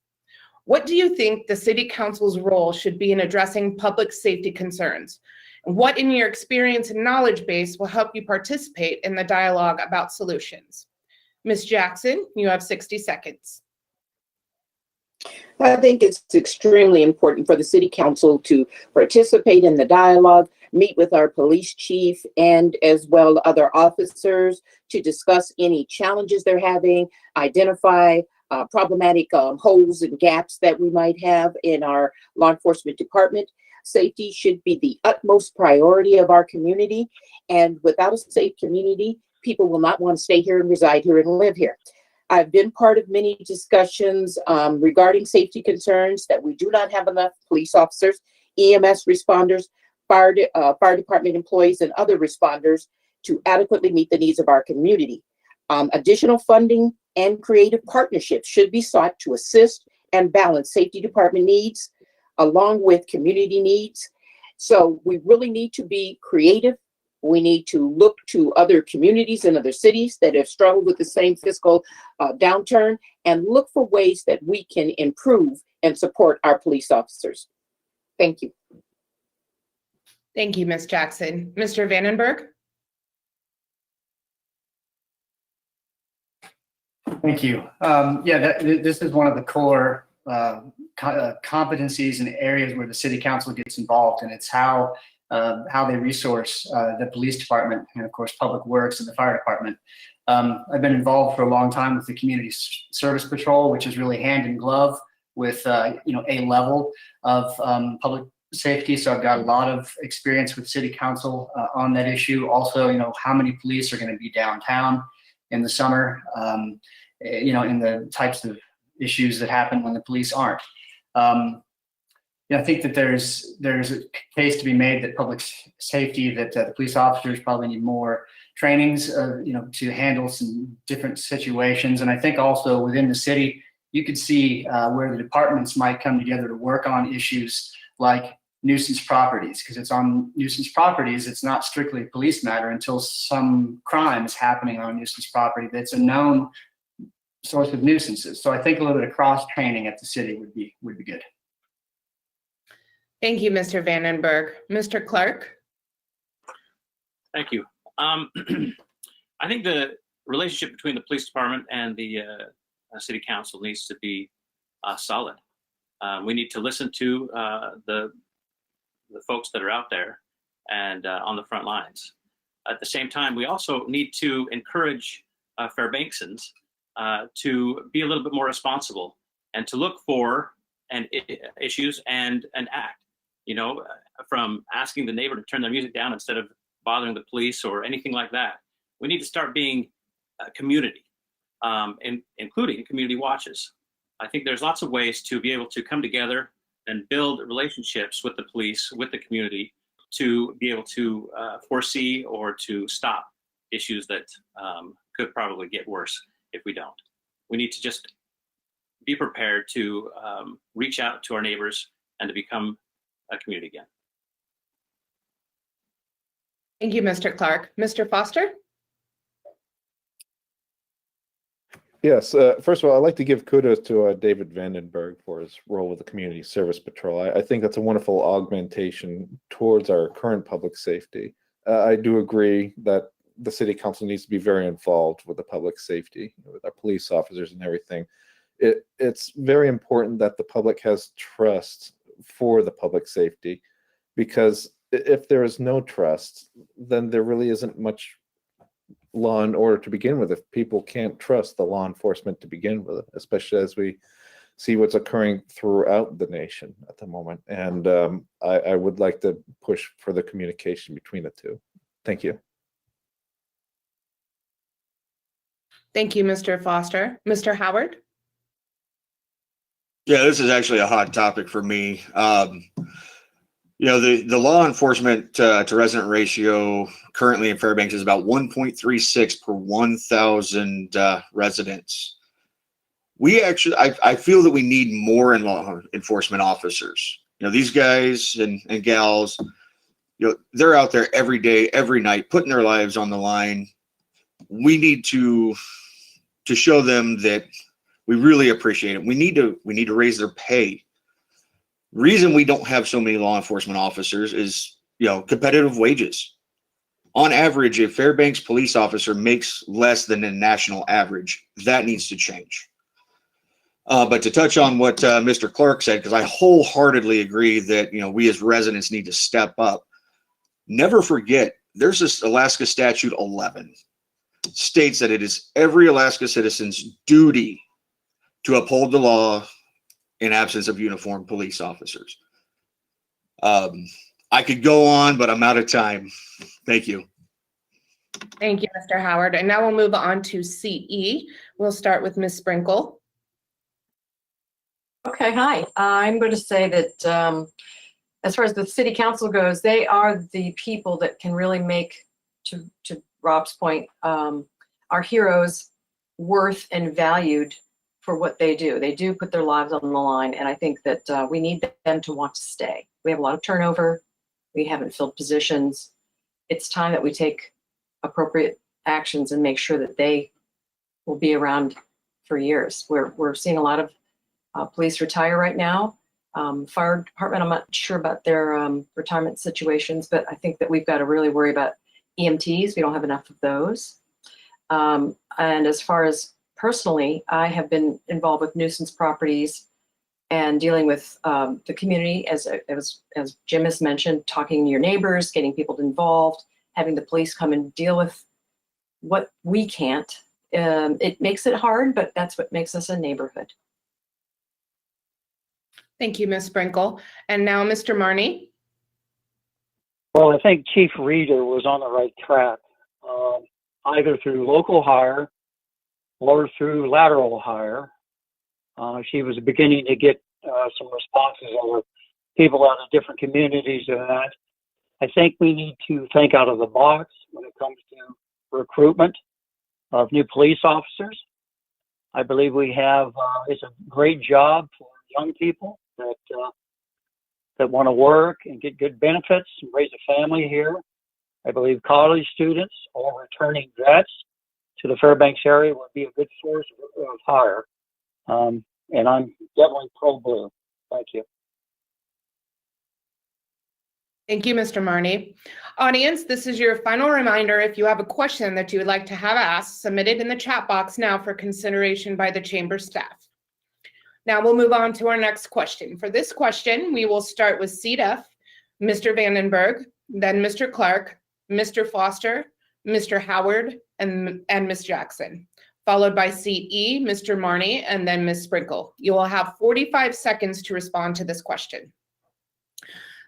What do you think the city council's role should be in addressing public safety concerns? And what in your experience and knowledge base will help you participate in the dialogue about solutions? Ms. Jackson, you have 60 seconds. I think it's extremely important for the city council to participate in the dialogue, meet with our police chief and as well other officers to discuss any challenges they're having, identify problematic holes and gaps that we might have in our law enforcement department. Safety should be the utmost priority of our community, and without a safe community, people will not want to stay here and reside here and live here. I've been part of many discussions regarding safety concerns that we do not have enough police officers, EMS responders, fire department employees, and other responders to adequately meet the needs of our community. Additional funding and creative partnerships should be sought to assist and balance safety department needs along with community needs. So we really need to be creative. We need to look to other communities and other cities that have struggled with the same fiscal downturn and look for ways that we can improve and support our police officers. Thank you. Thank you, Ms. Jackson. Mr. Vandenberg? Thank you. This is one of the core competencies and areas where the city council gets involved, and it's how they resource the police department and of course public works and the fire department. I've been involved for a long time with the community service patrol, which is really hand in glove with a level of public safety. So I've got a lot of experience with city council on that issue. Also, how many police are going to be downtown in the summer, in the types of issues that happen when the police aren't. I think that there's a case to be made that public safety, that the police officers probably need more trainings, to handle some different situations. And I think also within the city, you could see where the departments might come together to work on issues like nuisance properties, because it's on nuisance properties. It's not strictly a police matter until some crime is happening on a nuisance property that's a known source of nuisances. So I think a little bit of cross training at the city would be good. Thank you, Mr. Vandenberg. Mr. Clark? Thank you. I think the relationship between the police department and the city council needs to be solid. We need to listen to the folks that are out there and on the front lines. At the same time, we also need to encourage Fairbanksans to be a little bit more responsible and to look for issues and act. You know, from asking the neighbor to turn their music down instead of bothering the police or anything like that. We need to start being a community, including community watches. I think there's lots of ways to be able to come together and build relationships with the police, with the community, to be able to foresee or to stop issues that could probably get worse if we don't. We need to just be prepared to reach out to our neighbors and to become a community again. Thank you, Mr. Clark. Mr. Foster? Yes, first of all, I'd like to give kudos to David Vandenberg for his role with the Community Service Patrol. I think that's a wonderful augmentation towards our current public safety. I do agree that the city council needs to be very involved with the public safety, with our police officers and everything. It's very important that the public has trust for the public safety, because if there is no trust, then there really isn't much law and order to begin with. If people can't trust the law enforcement to begin with, especially as we see what's occurring throughout the nation at the moment. And I would like to push for the communication between the two. Thank you. Thank you, Mr. Foster. Mr. Howard? Yeah, this is actually a hot topic for me. You know, the law enforcement to resident ratio currently in Fairbanks is about 1.36 per 1,000 residents. We actually, I feel that we need more law enforcement officers. You know, these guys and gals, you know, they're out there every day, every night, putting their lives on the line. We need to show them that we really appreciate it. We need to raise their pay. Reason we don't have so many law enforcement officers is, you know, competitive wages. On average, a Fairbanks police officer makes less than a national average. That needs to change. But to touch on what Mr. Clark said, because I wholeheartedly agree that, you know, we as residents need to step up. Never forget, there's this Alaska Statute 11 states that it is every Alaska citizen's duty to uphold the law in absence of uniformed police officers. I could go on, but I'm out of time. Thank you. Thank you, Mr. Howard. And now we'll move on to CE. We'll start with Ms. Sprinkle. Okay, hi. I'm going to say that as far as the city council goes, they are the people that can really make, to Rob's point, our heroes worth and valued for what they do. They do put their lives on the line, and I think that we need them to want to stay. We have a lot of turnover. We haven't filled positions. It's time that we take appropriate actions and make sure that they will be around for years. We're seeing a lot of police retire right now. Fire department, I'm not sure about their retirement situations, but I think that we've got to really worry about EMTs. We don't have enough of those. And as far as personally, I have been involved with nuisance properties and dealing with the community, as Jim has mentioned, talking to your neighbors, getting people involved, having the police come and deal with what we can't. It makes it hard, but that's what makes us a neighborhood. Thank you, Ms. Sprinkle. And now Mr. Marney. Well, I think Chief Reeder was on the right track, either through local hire or through lateral hire. She was beginning to get some responses over people out of different communities and that. I think we need to think out of the box when it comes to recruitment of new police officers. I believe we have, it's a great job for young people that want to work and get good benefits and raise a family here. I believe college students or returning vets to the Fairbanks area would be a good source of hire. And I'm definitely pro-blue. Thank you. Thank you, Mr. Marney. Audience, this is your final reminder. If you have a question that you would like to have asked, submit it in the chat box now for consideration by the chamber staff. Now we'll move on to our next question. For this question, we will start with Seat F, Mr. Vandenberg, then Mr. Clark, Mr. Foster, Mr. Howard, and Ms. Jackson. followed by seat E, Mr. Marnie, and then Ms. Sprinkle. You will have 45 seconds to respond to this question.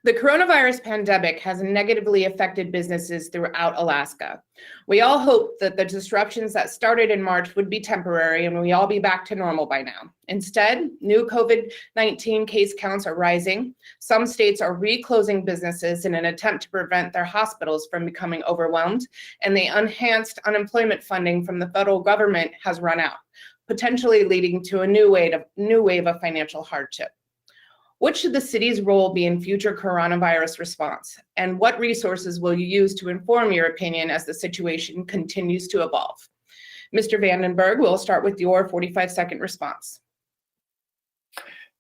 The coronavirus pandemic has negatively affected businesses throughout Alaska. We all hope that the disruptions that started in March would be temporary and we all be back to normal by now. Instead, new COVID-19 case counts are rising. Some states are reclosing businesses in an attempt to prevent their hospitals from becoming overwhelmed, and the enhanced unemployment funding from the federal government has run out, potentially leading to a new wave of financial hardship. What should the city's role be in future coronavirus response? And what resources will you use to inform your opinion as the situation continues to evolve? Mr. Vandenberg, we'll start with your 45-second response.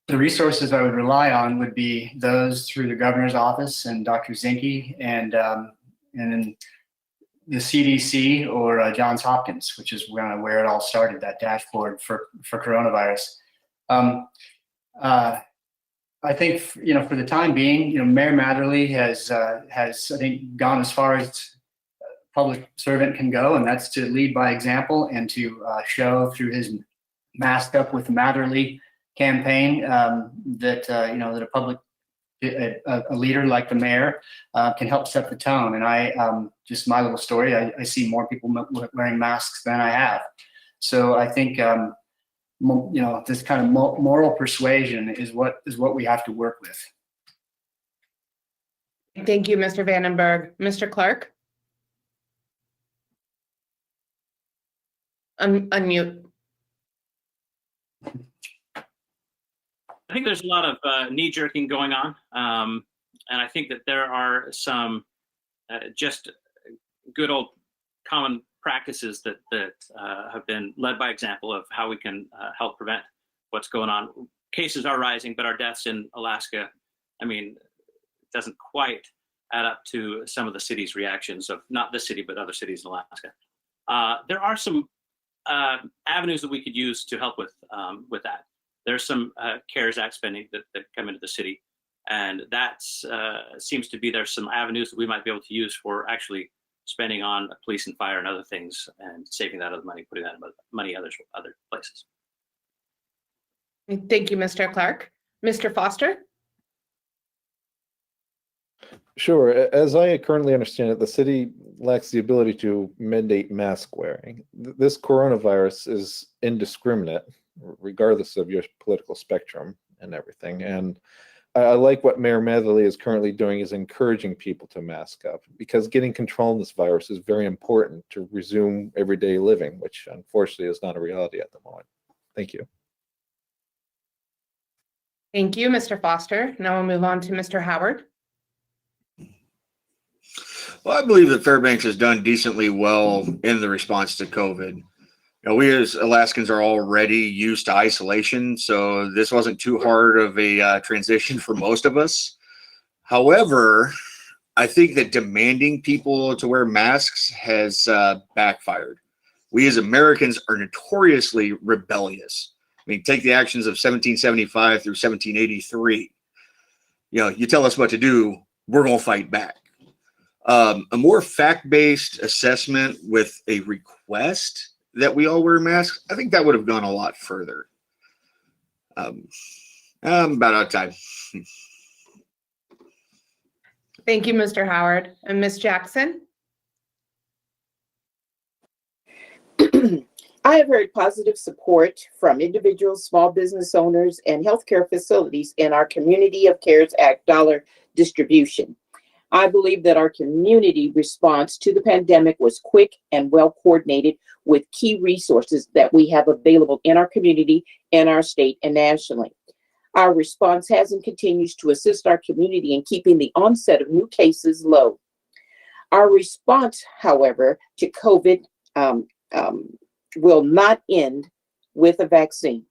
The resources I would rely on would be those through the governor's office and Dr. Zinke and then the CDC or Johns Hopkins, which is where it all started, that dashboard for coronavirus. I think, for the time being, Mayor Matherly has I think gone as far as public servant can go, and that's to lead by example and to show through his Mask Up with Matherly campaign that a leader like the mayor can help set the tone. And I just my little story, I see more people wearing masks than I have. So I think this kind of moral persuasion is what we have to work with. Thank you, Mr. Vandenberg. Mr. Clark? Unmute. I think there's a lot of knee-jerking going on, and I think that there are some just good old common practices that have been led by example of how we can help prevent what's going on. Cases are rising, but our deaths in Alaska, doesn't quite add up to some of the city's reactions of not this city, but other cities in Alaska. There are some avenues that we could use to help with that. There's some CARES Act spending that come into the city, and that seems to be there's some avenues that we might be able to use for actually spending on police and fire and other things, and saving that other money, putting that money other places. Thank you, Mr. Clark. Mr. Foster? Sure. As I currently understand it, the city lacks the ability to mandate mask wearing. This coronavirus is indiscriminate, regardless of your political spectrum and everything. And I like what Mayor Matherly is currently doing, is encouraging people to mask up, because getting control of this virus is very important to resume everyday living, which unfortunately is not a reality at the moment. Thank you. Thank you, Mr. Foster. Now we'll move on to Mr. Howard. Well, I believe that Fairbanks has done decently well in the response to COVID. We as Alaskans are already used to isolation, so this wasn't too hard of a transition for most of us. However, I think that demanding people to wear masks has backfired. We as Americans are notoriously rebellious. Take the actions of 1775 through 1783. You tell us what to do, we're going to fight back. A more fact-based assessment with a request that we all wear masks, I think that would have gone a lot further. I'm about out of time. Thank you, Mr. Howard. And Ms. Jackson? I have heard positive support from individuals, small business owners, and healthcare facilities in our Community of CARES Act dollar distribution. I believe that our community response to the pandemic was quick and well coordinated with key resources that we have available in our community, in our state, and nationally. Our response has and continues to assist our community in keeping the onset of new cases low. Our response, however, to COVID will not end with a vaccine,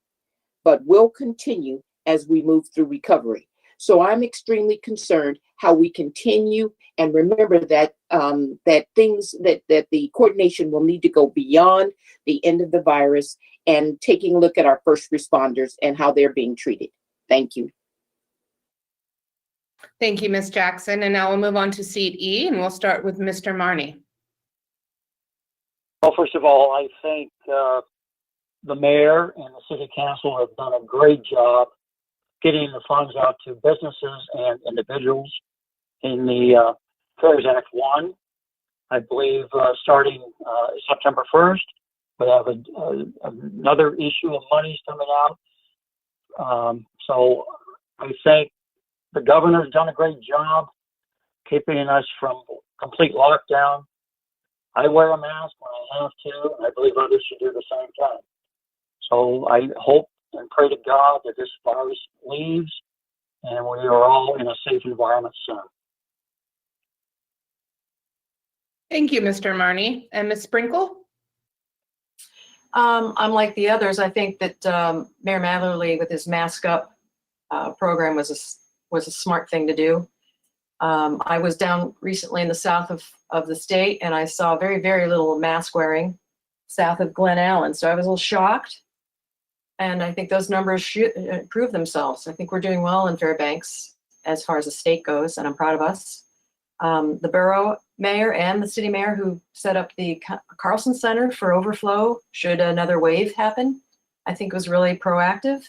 but will continue as we move through recovery. So I'm extremely concerned how we continue, and remember that that the coordination will need to go beyond the end of the virus, and taking a look at our first responders and how they're being treated. Thank you. Thank you, Ms. Jackson. And now we'll move on to seat E, and we'll start with Mr. Marnie. Well, first of all, I thank the mayor and the city council have done a great job getting the funds out to businesses and individuals in the CARES Act 1. I believe starting September 1st, we have another issue of monies coming out. So I think the governor's done a great job keeping us from complete lockdown. I wear a mask when I have to, and I believe others should do the same thing. So I hope and pray to God that this virus leaves and we are all in a safe environment soon. Thank you, Mr. Marnie. And Ms. Sprinkle? I'm like the others. I think that Mayor Matherly with his Mask Up program was a smart thing to do. I was down recently in the south of the state, and I saw very, very little mask wearing south of Glen Allen. So I was a little shocked. And I think those numbers should improve themselves. I think we're doing well in Fairbanks as far as the state goes, and I'm proud of us. The borough mayor and the city mayor who set up the Carlson Center for overflow should another wave happen, I think was really proactive.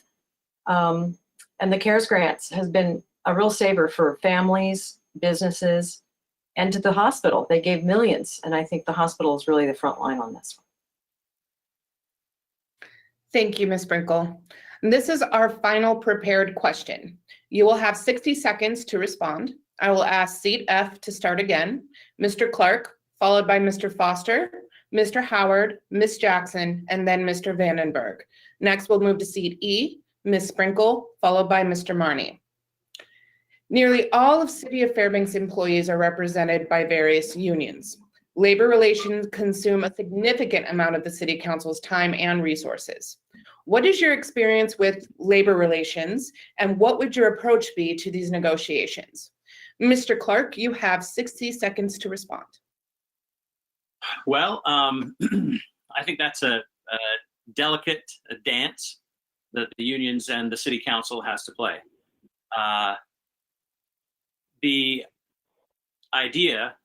And the CARES grants has been a real saver for families, businesses, and to the hospital. They gave millions, and I think the hospital is really the front line on this one. Thank you, Ms. Sprinkle. And this is our final prepared question. You will have 60 seconds to respond. I will ask seat F to start again, Mr. Clark, followed by Mr. Foster, Mr. Howard, Ms. Jackson, and then Mr. Vandenberg. Next, we'll move to seat E, Ms. Sprinkle, followed by Mr. Marnie. Nearly all of City of Fairbanks employees are represented by various unions. Labor relations consume a significant amount of the City Council's time and resources. What is your experience with labor relations, and what would your approach be to these negotiations? Mr. Clark, you have 60 seconds to respond. Well, I think that's a delicate dance that the unions and the city council has to play. The idea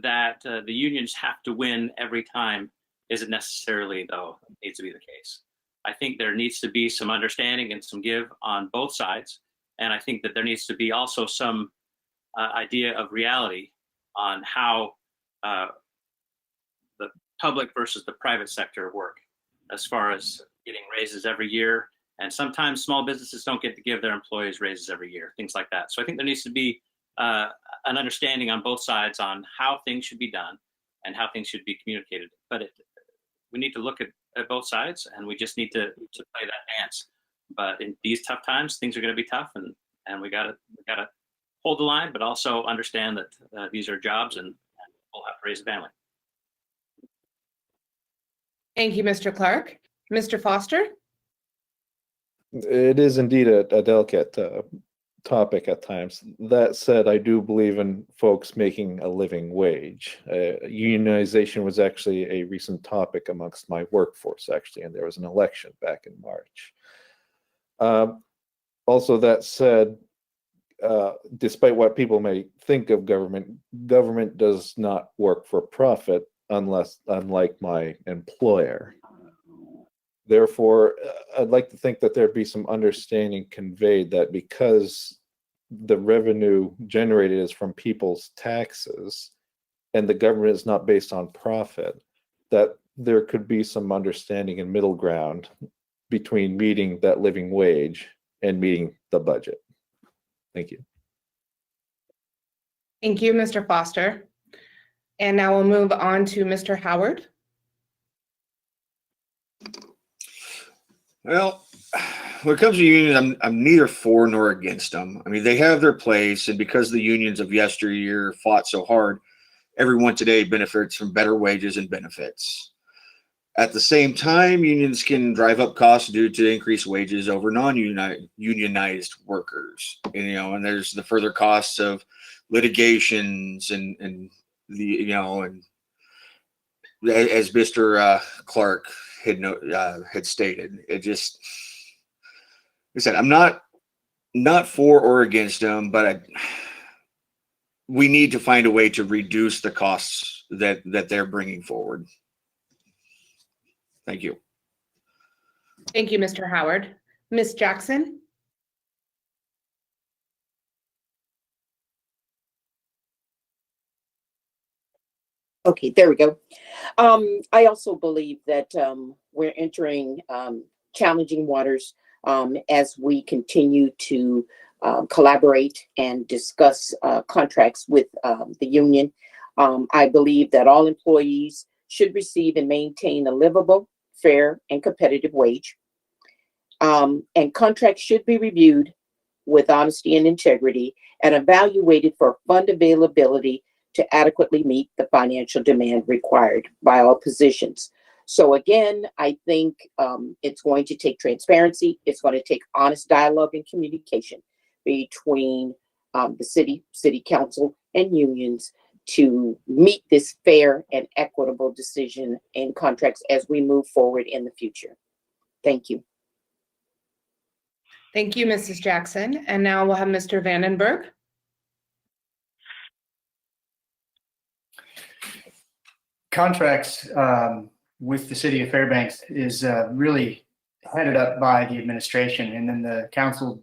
that the unions have to win every time isn't necessarily, though, needs to be the case. I think there needs to be some understanding and some give on both sides. And I think that there needs to be also some idea of reality on how the public versus the private sector work as far as getting raises every year. And sometimes small businesses don't get to give their employees raises every year, things like that. So I think there needs to be an understanding on both sides on how things should be done and how things should be communicated. But we need to look at both sides, and we just need to play that dance. But in these tough times, things are going to be tough, and we gotta hold the line, but also understand that these are jobs, and we'll have to raise a family. Thank you, Mr. Clark. Mr. Foster? It is indeed a delicate topic at times. That said, I do believe in folks making a living wage. Unionization was actually a recent topic amongst my workforce, actually, and there was an election back in March. Also, that said, despite what people may think of government, government does not work for profit unlike my employer. Therefore, I'd like to think that there'd be some understanding conveyed that because the revenue generated is from people's taxes and the government is not based on profit, that there could be some understanding and middle ground between meeting that living wage and meeting the budget. Thank you. Thank you, Mr. Foster. And now we'll move on to Mr. Howard. Well, when it comes to unions, I'm neither for nor against them. I mean, they have their place, and because the unions of yesteryear fought so hard, everyone today benefits from better wages and benefits. At the same time, unions can drive up costs due to increased wages over non-unionized workers. And there's the further costs of litigations and and as Mr. Clark had stated, it just, like I said, I'm not for or against them, but we need to find a way to reduce the costs that they're bringing forward. Thank you. Thank you, Mr. Howard. Ms. Jackson? Okay, there we go. I also believe that we're entering challenging waters as we continue to collaborate and discuss contracts with the union. I believe that all employees should receive and maintain a livable, fair, and competitive wage. And contracts should be reviewed with honesty and integrity and evaluated for fund availability to adequately meet the financial demand required by all positions. So again, I think it's going to take transparency. It's going to take honest dialogue and communication between the city council and unions to meet this fair and equitable decision in contracts as we move forward in the future. Thank you. Thank you, Mrs. Jackson. And now we'll have Mr. Vandenberg. Contracts with the city of Fairbanks is really headed up by the administration, and then the council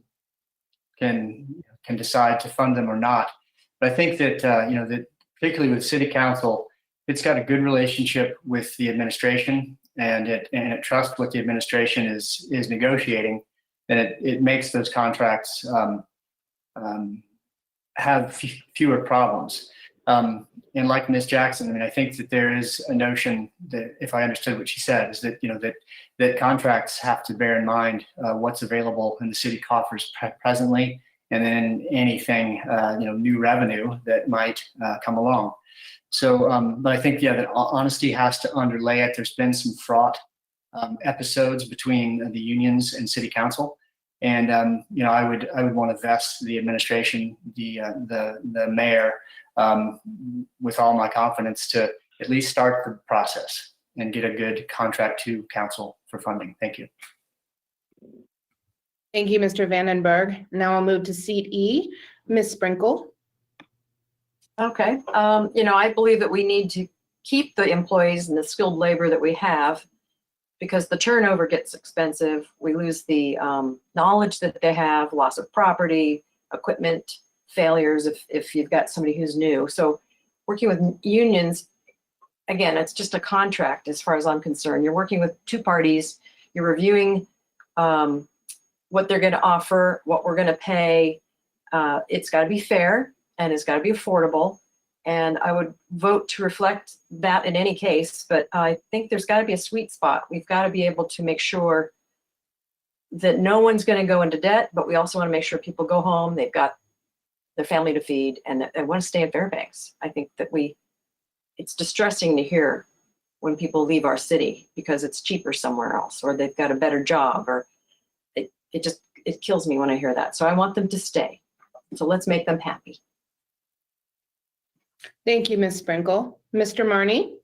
can decide to fund them or not. But I think that that particularly with city council, it's got a good relationship with the administration, and it trusts what the administration is negotiating, and it makes those contracts have fewer problems. And like Ms. Jackson, I mean, I think that there is a notion that, if I understood what she said, is that that contracts have to bear in mind what's available in the city coffers presently, and then anything new revenue that might come along. So, but I think that honesty has to underlay it. There's been some fraught episodes between the unions and city council, and I would want to vest the administration, the mayor, with all my confidence to at least start the process and get a good contract to council for funding. Thank you. Thank you, Mr. Vandenberg. Now I'll move to seat E, Ms. Sprinkle. Okay, I believe that we need to keep the employees and the skilled labor that we have, because the turnover gets expensive. We lose the knowledge that they have, loss of property, equipment, failures if you've got somebody who's new. So working with unions, again, it's just a contract as far as I'm concerned. You're working with two parties, you're reviewing what they're going to offer, what we're going to pay. It's got to be fair and it's got to be affordable. And I would vote to reflect that in any case, but I think there's got to be a sweet spot. We've got to be able to make sure that no one's going to go into debt, but we also want to make sure people go home, they've got their family to feed, and that they want to stay in Fairbanks. I think that it's distressing to hear when people leave our city because it's cheaper somewhere else, or they've got a better job, or it kills me when I hear that. So I want them to stay. So let's make them happy. Thank you, Ms. Sprinkle. Mr. Marney?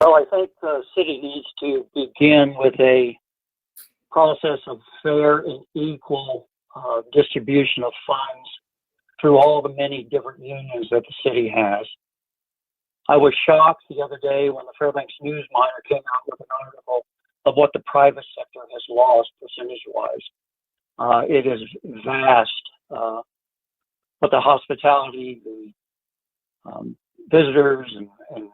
Well, I think the city needs to begin with a process of fair and equal distribution of funds through all the many different unions that the city has. I was shocked the other day when the Fairbanks News Monitor came out with an article of what the private sector has lost percentage-wise. It is vast. But the hospitality, the visitors, and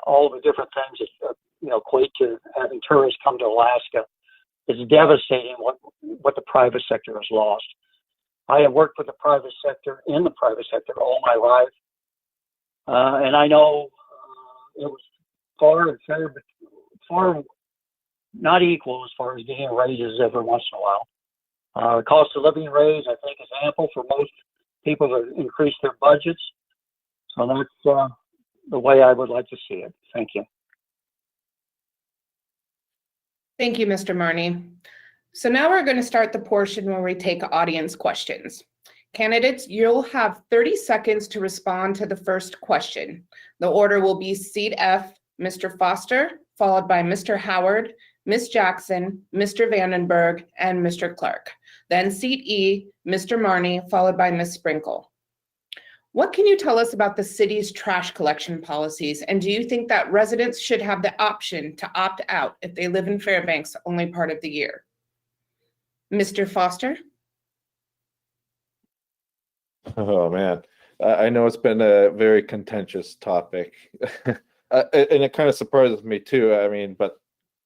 all the different things that equate to having tourists come to Alaska, it's devastating what the private sector has lost. I have worked with the private sector in the private sector all my life, and I know it was far not equal as far as getting raises every once in a while. The cost of living raise, I think, is ample for most people to increase their budgets. So that's the way I would like to see it. Thank you. Thank you, Mr. Marney. So now we're going to start the portion where we take audience questions. Candidates, you'll have 30 seconds to respond to the first question. The order will be seat F, Mr. Foster, followed by Mr. Howard, Ms. Jackson, Mr. Vandenberg, and Mr. Clark. Then seat E, Mr. Marney, followed by Ms. Sprinkle. What can you tell us about the city's trash collection policies? And do you think that residents should have the option to opt out if they live in Fairbanks only part of the year? Mr. Foster? Oh, man. I know it's been a very contentious topic. And it kind of surprises me too. I mean, but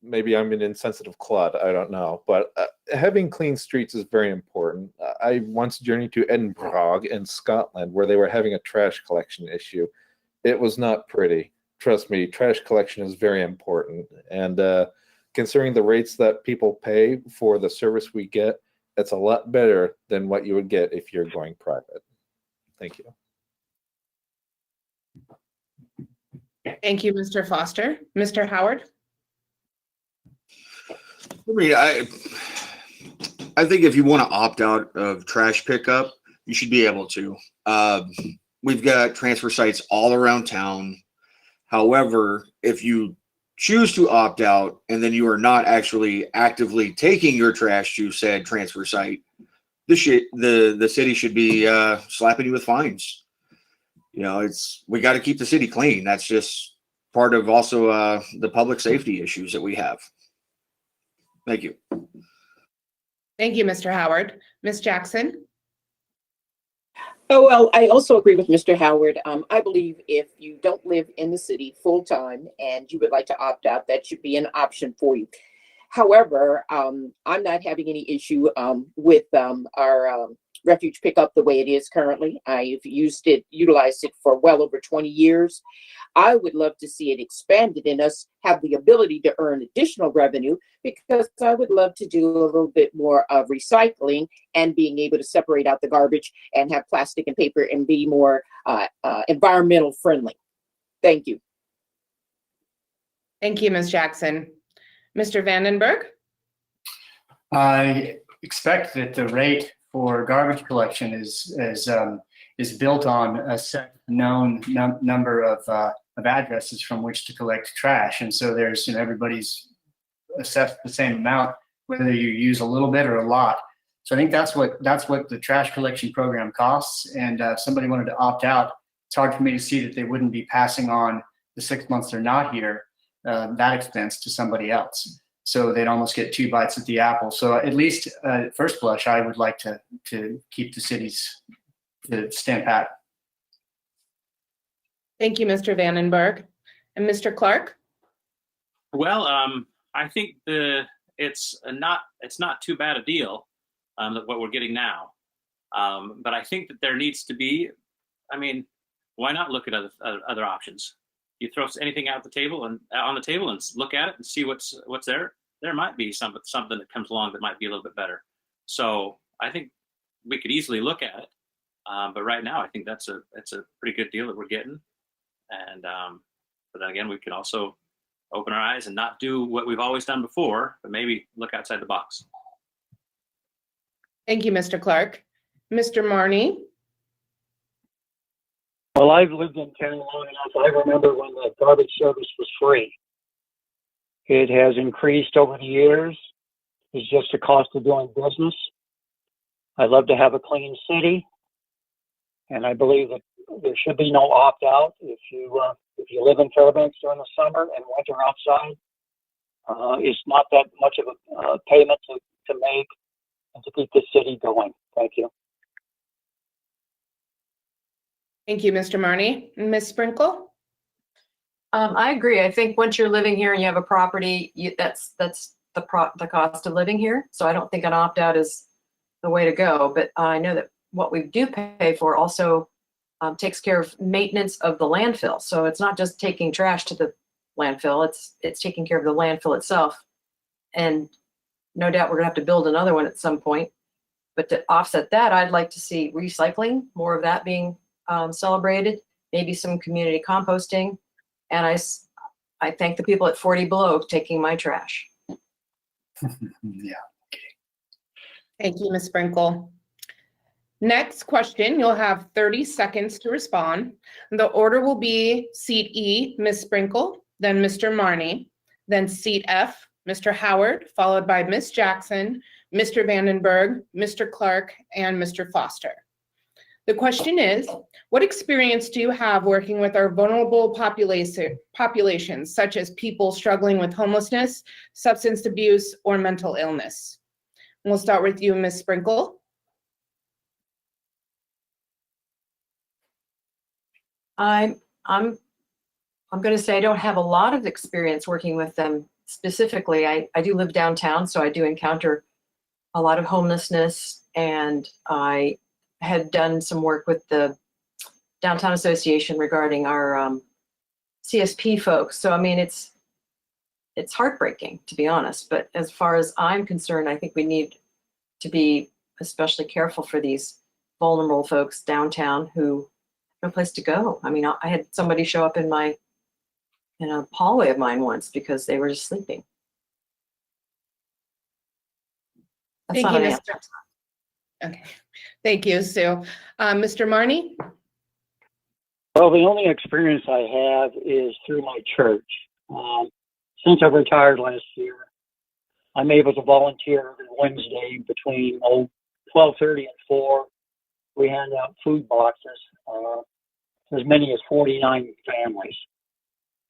maybe I'm an insensitive clod. I don't know. But having clean streets is very important. I once journeyed to Edinburgh in Scotland where they were having a trash collection issue. It was not pretty. Trust me, trash collection is very important. And considering the rates that people pay for the service we get, it's a lot better than what you would get if you're going private. Thank you. Thank you, Mr. Foster. Mr. Howard? I mean, I think if you want to opt out of trash pickup, you should be able to. We've got transfer sites all around town. However, if you choose to opt out and then you are not actually actively taking your trash to said transfer site, the city should be slapping you with fines. You know, we got to keep the city clean. That's just part of also the public safety issues that we have. Thank you. Thank you, Mr. Howard. Ms. Jackson? Oh, well, I also agree with Mr. Howard. I believe if you don't live in the city full time and you would like to opt out, that should be an option for you. However, I'm not having any issue with our refuge pickup the way it is currently. I've utilized it for well over 20 years. I would love to see it expanded and us have the ability to earn additional revenue, because I would love to do a little bit more of recycling and being able to separate out the garbage and have plastic and paper and be more environmental friendly. Thank you. Thank you, Ms. Jackson. Mr. Vandenberg? I expect that the rate for garbage collection is built on a set known number of addresses from which to collect trash, and so there's everybody's assessed the same amount, whether you use a little bit or a lot. So I think that's what the trash collection program costs. And if somebody wanted to opt out, it's hard for me to see that they wouldn't be passing on the 6 months they're not here, that expense to somebody else. So they'd almost get 2 bites at the apple. So at least at first blush, I would like to keep the cities to stand pat. Thank you, Mr. Vandenberg. And Mr. Clark? Well, I think it's not too bad a deal what we're getting now, but I think that there needs to be. I mean, why not look at other options? You throw anything out on the table and look at it and see what's there. There might be something that comes along that might be a little bit better. So I think we could easily look at it, but right now I think it's a pretty good deal that we're getting. And but then again, we could also open our eyes and not do what we've always done before, but maybe look outside the box. Thank you, Mr. Clark. Mr. Marney? Well, I've lived in town long enough. I remember when the garbage service was free. It has increased over the years. It's just a cost of doing business. I love to have a clean city, and I believe that there should be no opt-out. If you live in Fairbanks during the summer and winter outside, it's not that much of a payment to make and to keep the city going. Thank you. Thank you, Mr. Marney. Ms. Sprinkle? I agree. I think once you're living here and you have a property, that's the cost of living here. So I don't think an opt-out is the way to go. But I know that what we do pay for also takes care of maintenance of the landfill. So it's not just taking trash to the landfill. It's taking care of the landfill itself. And no doubt we're gonna have to build another one at some point. But to offset that, I'd like to see recycling, more of that being celebrated, maybe some community composting. And I thank the people at 40 Below taking my trash. Yeah. Thank you, Ms. Sprinkle. Next question, you'll have 30 seconds to respond. The order will be seat E, Ms. Sprinkle, then Mr. Marney, then seat F, Mr. Howard, followed by Ms. Jackson, Mr. Vandenberg, Mr. Clark, and Mr. Foster. The question is, what experience do you have working with our vulnerable populations, such as people struggling with homelessness, substance abuse, or mental illness? And we'll start with you, Ms. Sprinkle. I'm going to say I don't have a lot of experience working with them specifically. I do live downtown, so I do encounter a lot of homelessness, and I had done some work with the Downtown Association regarding our CSP folks. So, I mean, it's heartbreaking, to be honest. But as far as I'm concerned, I think we need to be especially careful for these vulnerable folks downtown who have no place to go. I mean, I had somebody show up in a hallway of mine once because they were just sleeping. That's Thank not you, an Ms. answer. Okay, thank you, Sue. Mr. Marney? Well, the only experience I have is through my church. Since I retired last year, I'm able to volunteer every Wednesday between 12:30 and 4. We hand out food boxes, as many as 49 families.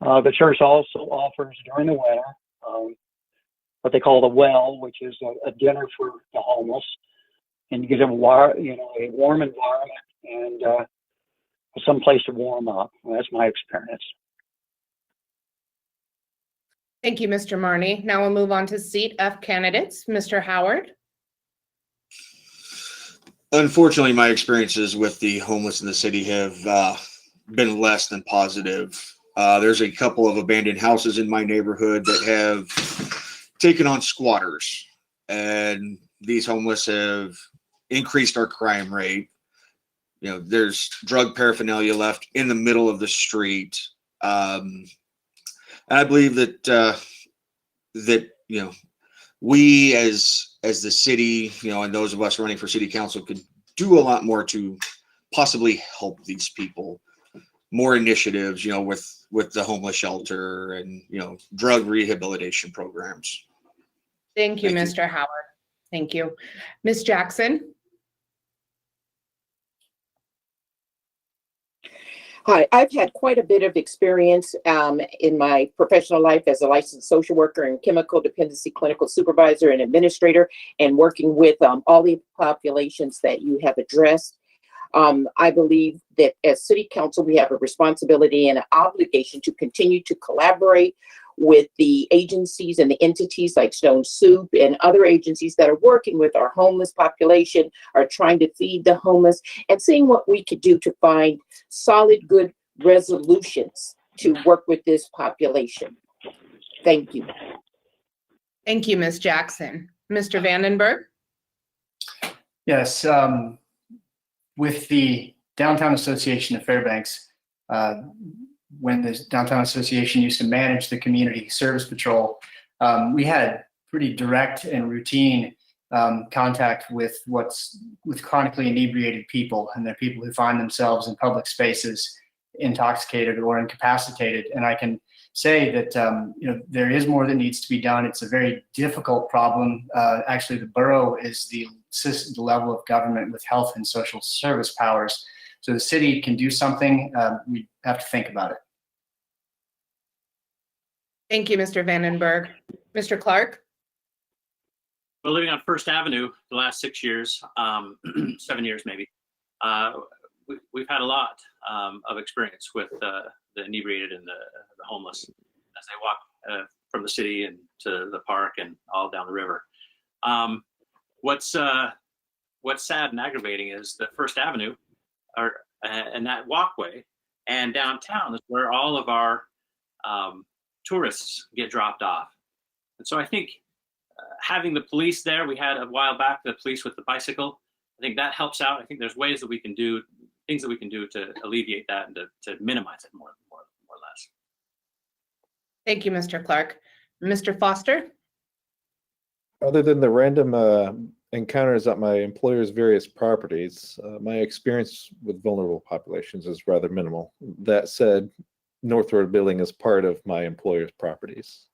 The church also offers during the winter what they call the well, which is a dinner for the homeless, and you get them a warm environment and some place to warm up. Well, that's my experience. Thank you, Mr. Marney. Now we'll move on to seat F candidates. Mr. Howard? Unfortunately, my experiences with the homeless in the city have been less than positive. There's a couple of abandoned houses in my neighborhood that have taken on squatters, and these homeless have increased our crime rate. There's drug paraphernalia left in the middle of the street. And I believe that we as the city, and those of us running for city council could do a lot more to possibly help these people. More initiatives, with the homeless shelter and, drug rehabilitation programs. Thank you, Thank you. Mr. Howard. Thank you. Ms. Jackson? Hi, I've had quite a bit of experience in my professional life as a licensed social worker and chemical dependency clinical supervisor and administrator, and working with all the populations that you have addressed. I believe that as City Council, we have a responsibility and an obligation to continue to collaborate with the agencies and the entities like Stone Soup and other agencies that are working with our homeless population, are trying to feed the homeless, and seeing what we could do to find solid, good resolutions to work with this population. Thank you. Thank you, Ms. Jackson. Mr. Vandenberg? Yes, with the Downtown Association of Fairbanks, when the Downtown Association used to manage the community service patrol, we had pretty direct and routine contact with chronically inebriated people, and they're people who find themselves in public spaces intoxicated or incapacitated. And I can say that there is more that needs to be done. It's a very difficult problem. Actually, the borough is the level of government with health and social service powers. So the city can do something. We have to think about it. Thank you, Mr. Vandenberg. Mr. Clark? Well, living on First Avenue the last 6 years, 7 years maybe, we've had a lot of experience with the inebriated and the homeless as they walk from the city and to the park and all down the river. What's sad and aggravating is that First Avenue and that walkway and downtown is where all of our tourists get dropped off. And so I think having the police there, we had a while back the police with the bicycle. I think that helps out. I think there's ways that we can do things that we can do to alleviate that and to minimize it more or less. Thank you, Mr. Clark. Mr. Foster? Other than the random encounters at my employer's various properties, my experience with vulnerable populations is rather minimal. That said, North Road Building is part of my employer's properties.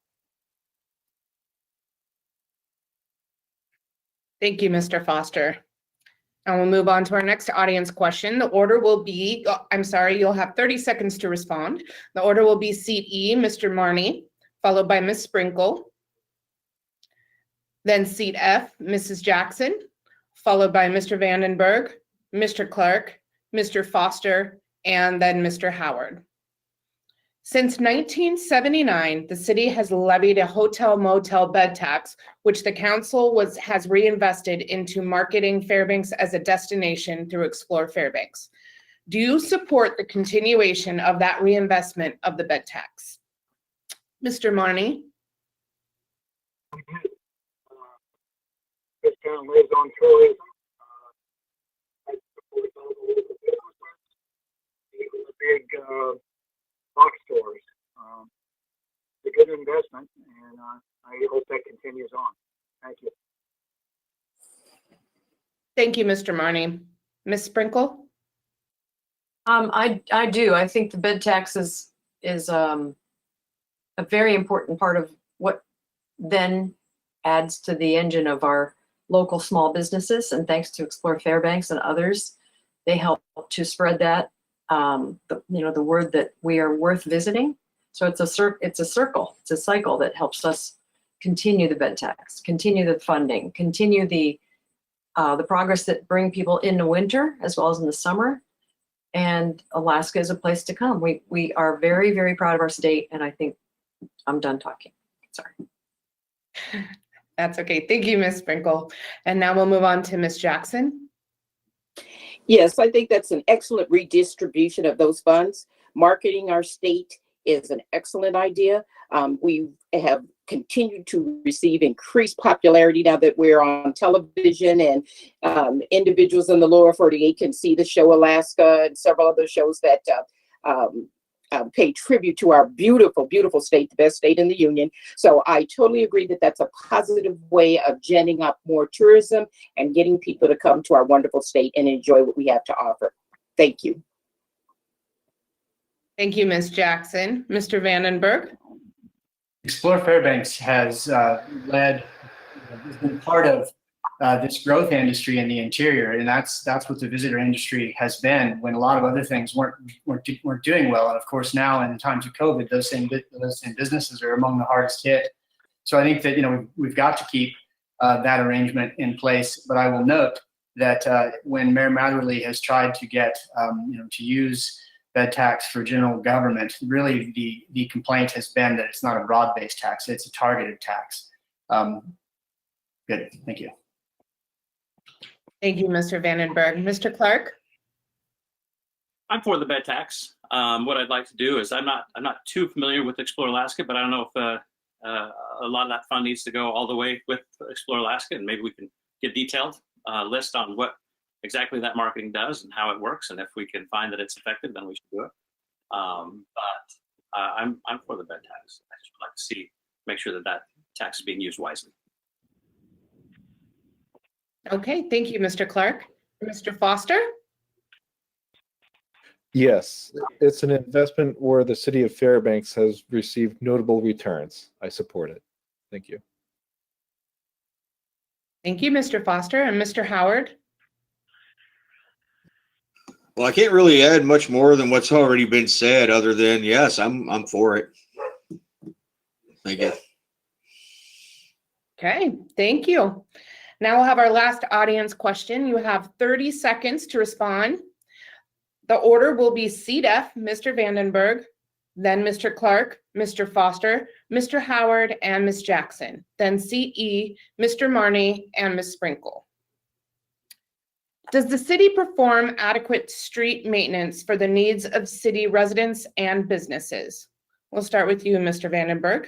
Thank you, Mr. Foster. And we'll move on to our next audience question. The order will be, I'm sorry, you'll have 30 seconds to respond. The order will be seat E, Mr. Marney, followed by Ms. Sprinkle. Then seat F, Mrs. Jackson, followed by Mr. Vandenberg, Mr. Clark, Mr. Foster, and then Mr. Howard. Since 1979, the city has levied a hotel motel bed tax, which the council has reinvested into marketing Fairbanks as a destination through Explore Fairbanks. Do you support the continuation of that reinvestment of the bed tax? Mr. Marney? This town lives on tourism. I support all the local businesses, even the big box stores. It's a good investment, and I hope that continues on. Thank you. Thank you, Mr. Marney. Ms. Sprinkle? I do. I think the bed tax is a very important part of what then adds to the engine of our local small businesses. And thanks to Explore Fairbanks and others, they help to spread that, the word that we are worth visiting. So it's a circle, it's a cycle that helps us continue the bed tax, continue the funding, continue the progress that bring people in the winter as well as in the summer. And Alaska is a place to come. We are very, very proud of our state. And I think I'm done talking. Sorry. That's okay. Thank you, Ms. Sprinkle. And now we'll move on to Ms. Jackson. Yes, I think that's an excellent redistribution of those funds. Marketing our state is an excellent idea. We have continued to receive increased popularity now that we're on television, and individuals in the lower 48 can see the show Alaska and several other shows that pay tribute to our beautiful, beautiful state, the best state in the union. So I totally agree that that's a positive way of genning up more tourism and getting people to come to our wonderful state and enjoy what we have to offer. Thank you. Thank you, Ms. Jackson. Mr. Vandenberg? Explore Fairbanks has been part of this growth industry in the interior, and that's what the visitor industry has been when a lot of other things weren't doing well. And of course, now in times of COVID, those same businesses are among the hardest hit. So I think that we've got to keep that arrangement in place. But I will note that when Mayor Matherly has tried to get to use bed tax for general government, really the complaint has been that it's not a broad-based tax; it's a targeted tax. Good, thank you. Thank you, Mr. Vandenberg. Mr. Clark? I'm for the bed tax. What I'd like to do is I'm not too familiar with Explore Alaska, but I don't know if a lot of that fund needs to go all the way with Explore Alaska, and maybe we can get detailed list on what exactly that marketing does and how it works, and if we can find that it's effective, then we should do it. But I'm for the bed tax. I just would like to make sure that tax is being used wisely. Okay, thank you, Mr. Clark. Mr. Foster? Yes, it's an investment where the city of Fairbanks has received notable returns. I support it. Thank you. Thank you, Mr. Foster. And Mr. Howard? Well, I can't really add much more than what's already been said, other than yes, I'm for it. Thank you. Okay, thank you. Now we'll have our last audience question. You have 30 seconds to respond. The order will be seat F, Mr. Vandenberg, then Mr. Clark, Mr. Foster, Mr. Howard, and Ms. Jackson, then seat E, Mr. Marney, and Ms. Sprinkle. Does the city perform adequate street maintenance for the needs of city residents and businesses? We'll start with you, Mr. Vandenberg.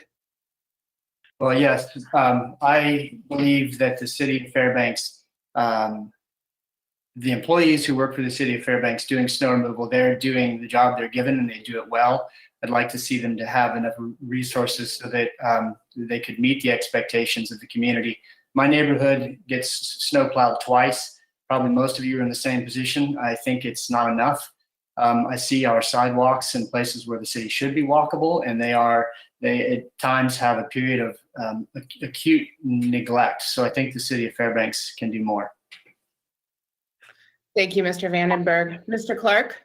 Well, yes, I believe that the city of Fairbanks, the employees who work for the city of Fairbanks doing snow removal, they're doing the job they're given and they do it well. I'd like to see them to have enough resources so that they could meet the expectations of the community. My neighborhood gets snow plowed twice. Probably most of you are in the same position. I think it's not enough. I see our sidewalks in places where the city should be walkable, and they at times have a period of acute neglect. So I think the city of Fairbanks can do more. Thank you, Mr. Vandenberg. Mr. Clark?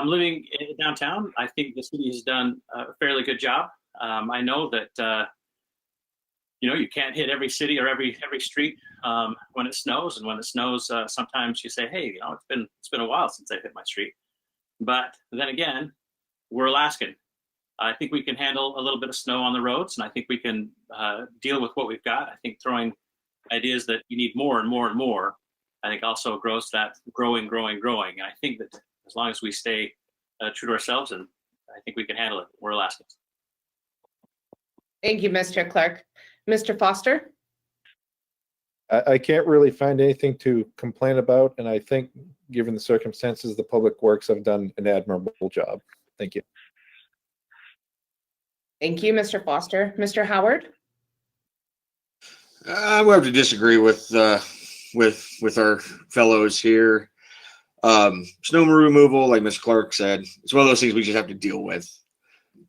Living in downtown, I think the city has done a fairly good job. I know that you can't hit every city or every street when it snows, and when it snows, sometimes you say, "Hey, it's been a while since I've hit my street." But then again, we're Alaskan. I think we can handle a little bit of snow on the roads, and I think we can deal with what we've got. I think throwing ideas that you need more and more and more, I think also grows that growing. And I think that as long as we stay true to ourselves, and I think we can handle it. We're Alaskans. Thank you, Mr. Clark. Mr. Foster? I can't really find anything to complain about, and I think, given the circumstances, the Public Works have done an admirable job. Thank you. Thank you, Mr. Foster. Mr. Howard? I would have to disagree with our fellows here. Snow removal, like Ms. Clark said, it's one of those things we just have to deal with.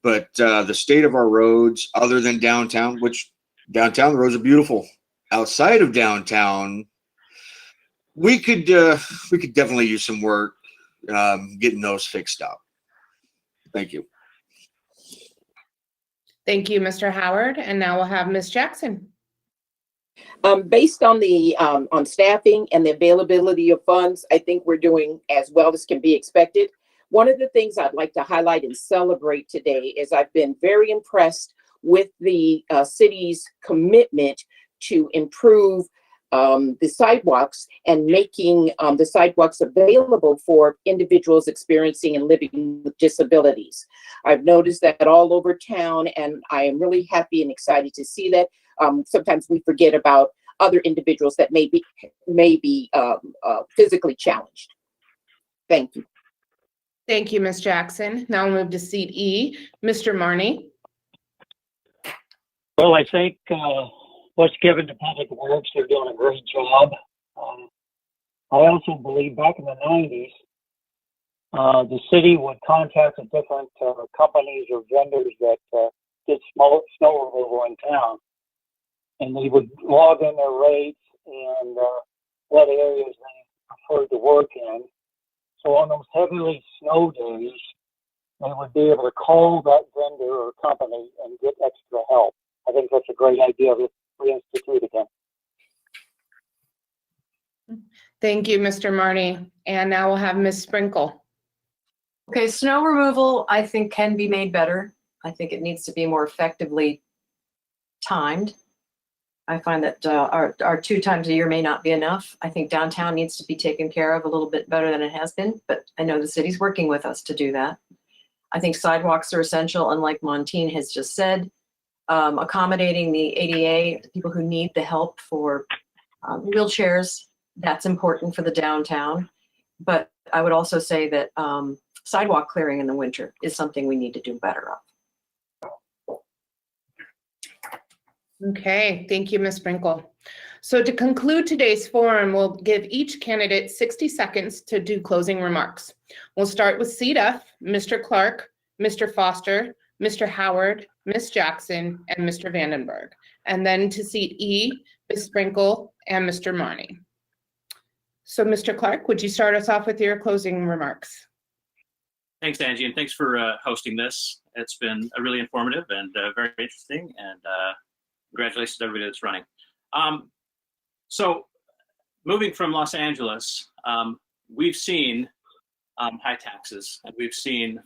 But the state of our roads, other than downtown, which downtown the roads are beautiful. Outside of downtown, we could definitely use some work getting those fixed up. Thank you. Thank you, Mr. Howard. And now we'll have Ms. Jackson. Based on the on staffing and the availability of funds, I think we're doing as well as can be expected. One of the things I'd like to highlight and celebrate today is I've been very impressed with the city's commitment to improve the sidewalks and making the sidewalks available for individuals experiencing and living with disabilities. I've noticed that all over town, and I am really happy and excited to see that. Sometimes we forget about other individuals that may be physically challenged. Thank you. Thank you, Ms. Jackson. Now we'll move to seat E. Mr. Marney? Well, I think what's given to Public Works, they're doing a great job. I also believe back in the 90s, the city would contact the different companies or vendors that did snow removal in town, and they would log in their rates and what areas they preferred to work in. So on those heavily snow days, they would be able to call that vendor or company and get extra help. I think that's a great idea to reinstitute again. Thank you, Mr. Marney. And now we'll have Ms. Sprinkle. Okay, snow removal, I think, can be made better. I think it needs to be more effectively timed. I find that our 2 times a year may not be enough. I think downtown needs to be taken care of a little bit better than it has been, but I know the city's working with us to do that. I think sidewalks are essential, and like Montine has just said, accommodating the ADA, people who need the help for wheelchairs, that's important for the downtown. But I would also say that sidewalk clearing in the winter is something we need to do better of. Okay, thank you, Ms. Sprinkle. So to conclude today's forum, we'll give each candidate 60 seconds to do closing remarks. We'll start with seat F, Mr. Clark, Mr. Foster, Mr. Howard, Ms. Jackson, and Mr. Vandenberg. And then to seat E, Ms. Sprinkle, and Mr. Marney. So Mr. Clark, would you start us off with your closing remarks? Thanks, Angie, and thanks for hosting this. It's been really informative and very interesting, and congratulations to everybody that's running. So moving from Los Angeles, we've seen high taxes, and we've seen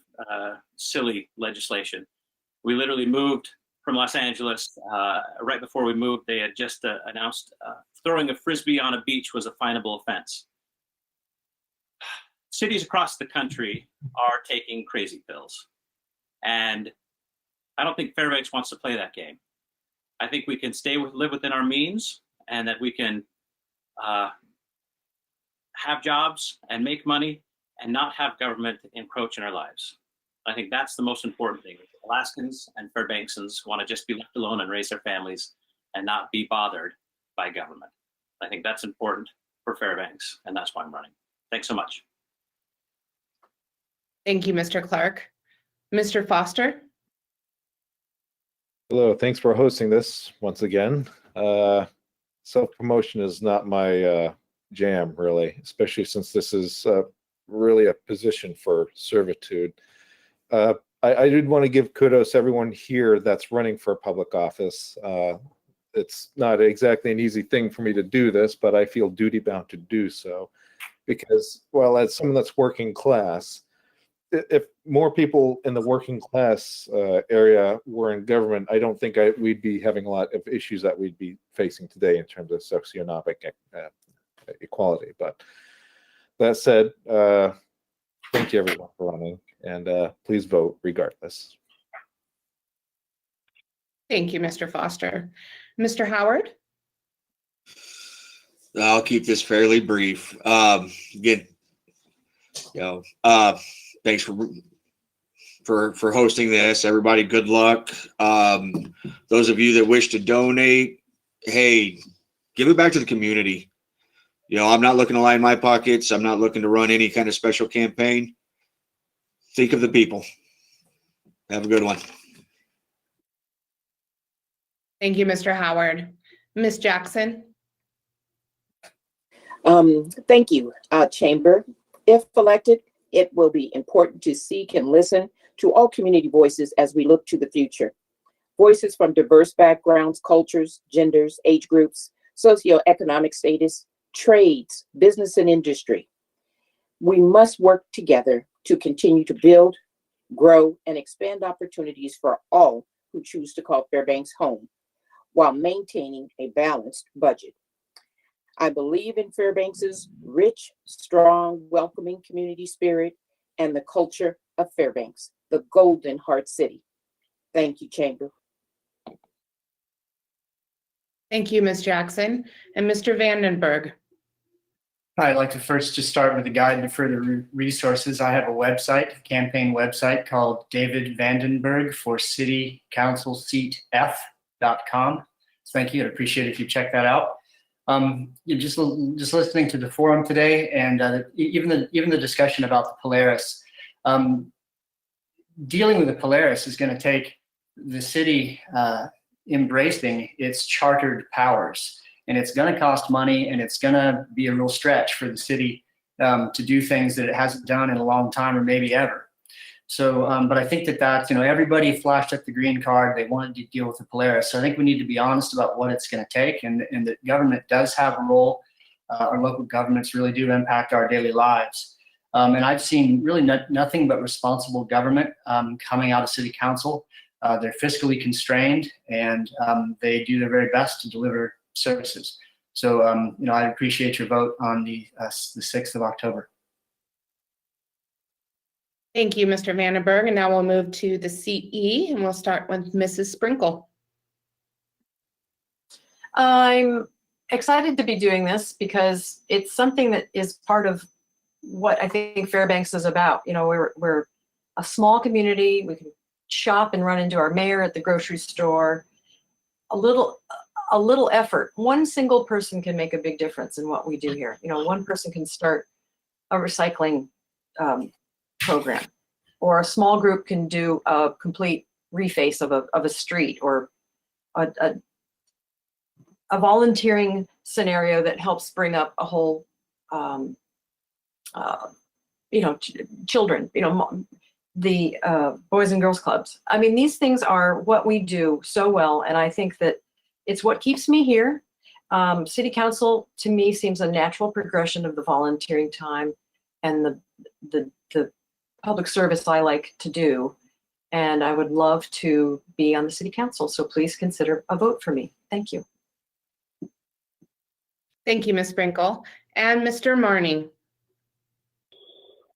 silly legislation. We literally moved from Los Angeles. Right before we moved, they had just announced throwing a Frisbee on a beach was a finable offense. Cities across the country are taking crazy pills. And I don't think Fairbanks wants to play that game. I think we can live within our means, and that we can have jobs and make money and not have government encroach in our lives. I think that's the most important thing. Alaskans and Fairbanksans want to just be left alone and raise their families and not be bothered by government. I think that's important for Fairbanks, and that's why I'm running. Thanks so much. Thank you, Mr. Clark. Mr. Foster? Hello, thanks for hosting this once again. Self-promotion is not my jam, really, especially since this is really a position for servitude. I did want to give kudos to everyone here that's running for public office. It's not exactly an easy thing for me to do this, but I feel duty bound to do so because, well, as someone that's working class, if more people in the working class area were in government, I don't think we'd be having a lot of issues that we'd be facing today in terms of socioeconomic equality. But that said, thank you everyone for running, and please vote regardless. Thank you, Mr. Foster. Mr. Howard? I'll keep this fairly brief. Again, thanks for hosting this. Everybody, good luck. Those of you that wish to donate, hey, give it back to the community. I'm not looking to line my pockets. I'm not looking to run any kind of special campaign. Think of the people. Have a good one. Thank you, Mr. Howard. Ms. Jackson? Thank you, Chamber. If elected, it will be important to seek and listen to all community voices as we look to the future. Voices from diverse backgrounds, cultures, genders, age groups, socioeconomic status, trades, business, and industry. We must work together to continue to build, grow, and expand opportunities for all who choose to call Fairbanks home, while maintaining a balanced budget. I believe in Fairbanks's rich, strong, welcoming community spirit and the culture of Fairbanks, the Golden Heart City. Thank you, Chamber. Thank you, Ms. Jackson. And Mr. Vandenberg? I'd like to first just start with a guide to further resources. I have a website, a campaign website called David Vandenberg for City Council Seat F.com. So thank you. I'd appreciate it if you check that out. Just listening to the forum today, and even the discussion about the Polaris. Dealing with the Polaris is going to take the city embracing its chartered powers, and it's going to cost money, and it's going to be a real stretch for the city to do things that it hasn't done in a long time or maybe ever. So, but I think that everybody flashed up the green card. They wanted to deal with the Polaris. So I think we need to be honest about what it's going to take, and that government does have a role. Our local governments really do impact our daily lives. And I've seen really nothing but responsible government coming out of city council. They're fiscally constrained, and they do their very best to deliver services. So, I appreciate your vote on the 6th of October. Thank you, Mr. Vandenberg. And now we'll move to the seat E, and we'll start with Mrs. Sprinkle. I'm excited to be doing this because it's something that is part of what I think Fairbanks is about. We're a small community. We can shop and run into our mayor at the grocery store. A little effort. One single person can make a big difference in what we do here. One person can start a recycling program, or a small group can do a complete reface of a street, or a volunteering scenario that helps bring up a whole children, the Boys and Girls Clubs. I mean, these things are what we do so well, and I think that it's what keeps me here. City Council, to me, seems a natural progression of the volunteering time and the public service I like to do, and I would love to be on the City Council, so please consider a vote for me. Thank you. Thank you, Ms. Sprinkle. And Mr. Marney?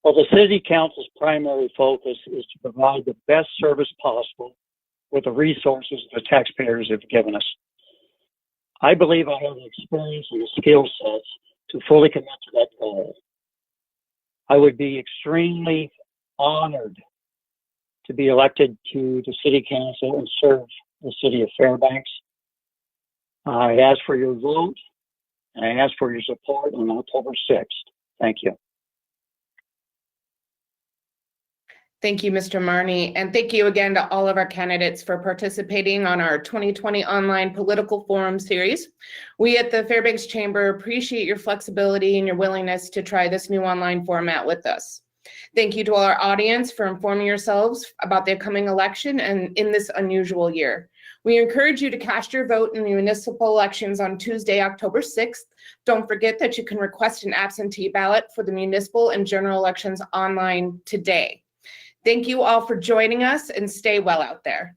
Well, the City Council's primary focus is to provide the best service possible with the resources the taxpayers have given us. I believe I have the experience and the skill sets to fully commit to that goal. I would be extremely honored to be elected to the City Council and serve the city of Fairbanks. I ask for your vote, and I ask for your support on October 6th. Thank you. Thank you, Mr. Marney, and thank you again to all of our candidates for participating on our 2020 online political forum series. We at the Fairbanks Chamber appreciate your flexibility and your willingness to try this new online format with us. Thank you to all our audience for informing yourselves about the upcoming election and in this unusual year. We encourage you to cast your vote in the municipal elections on Tuesday, October 6th. Don't forget that you can request an absentee ballot for the municipal and general elections online today. Thank you all for joining us and stay well out there.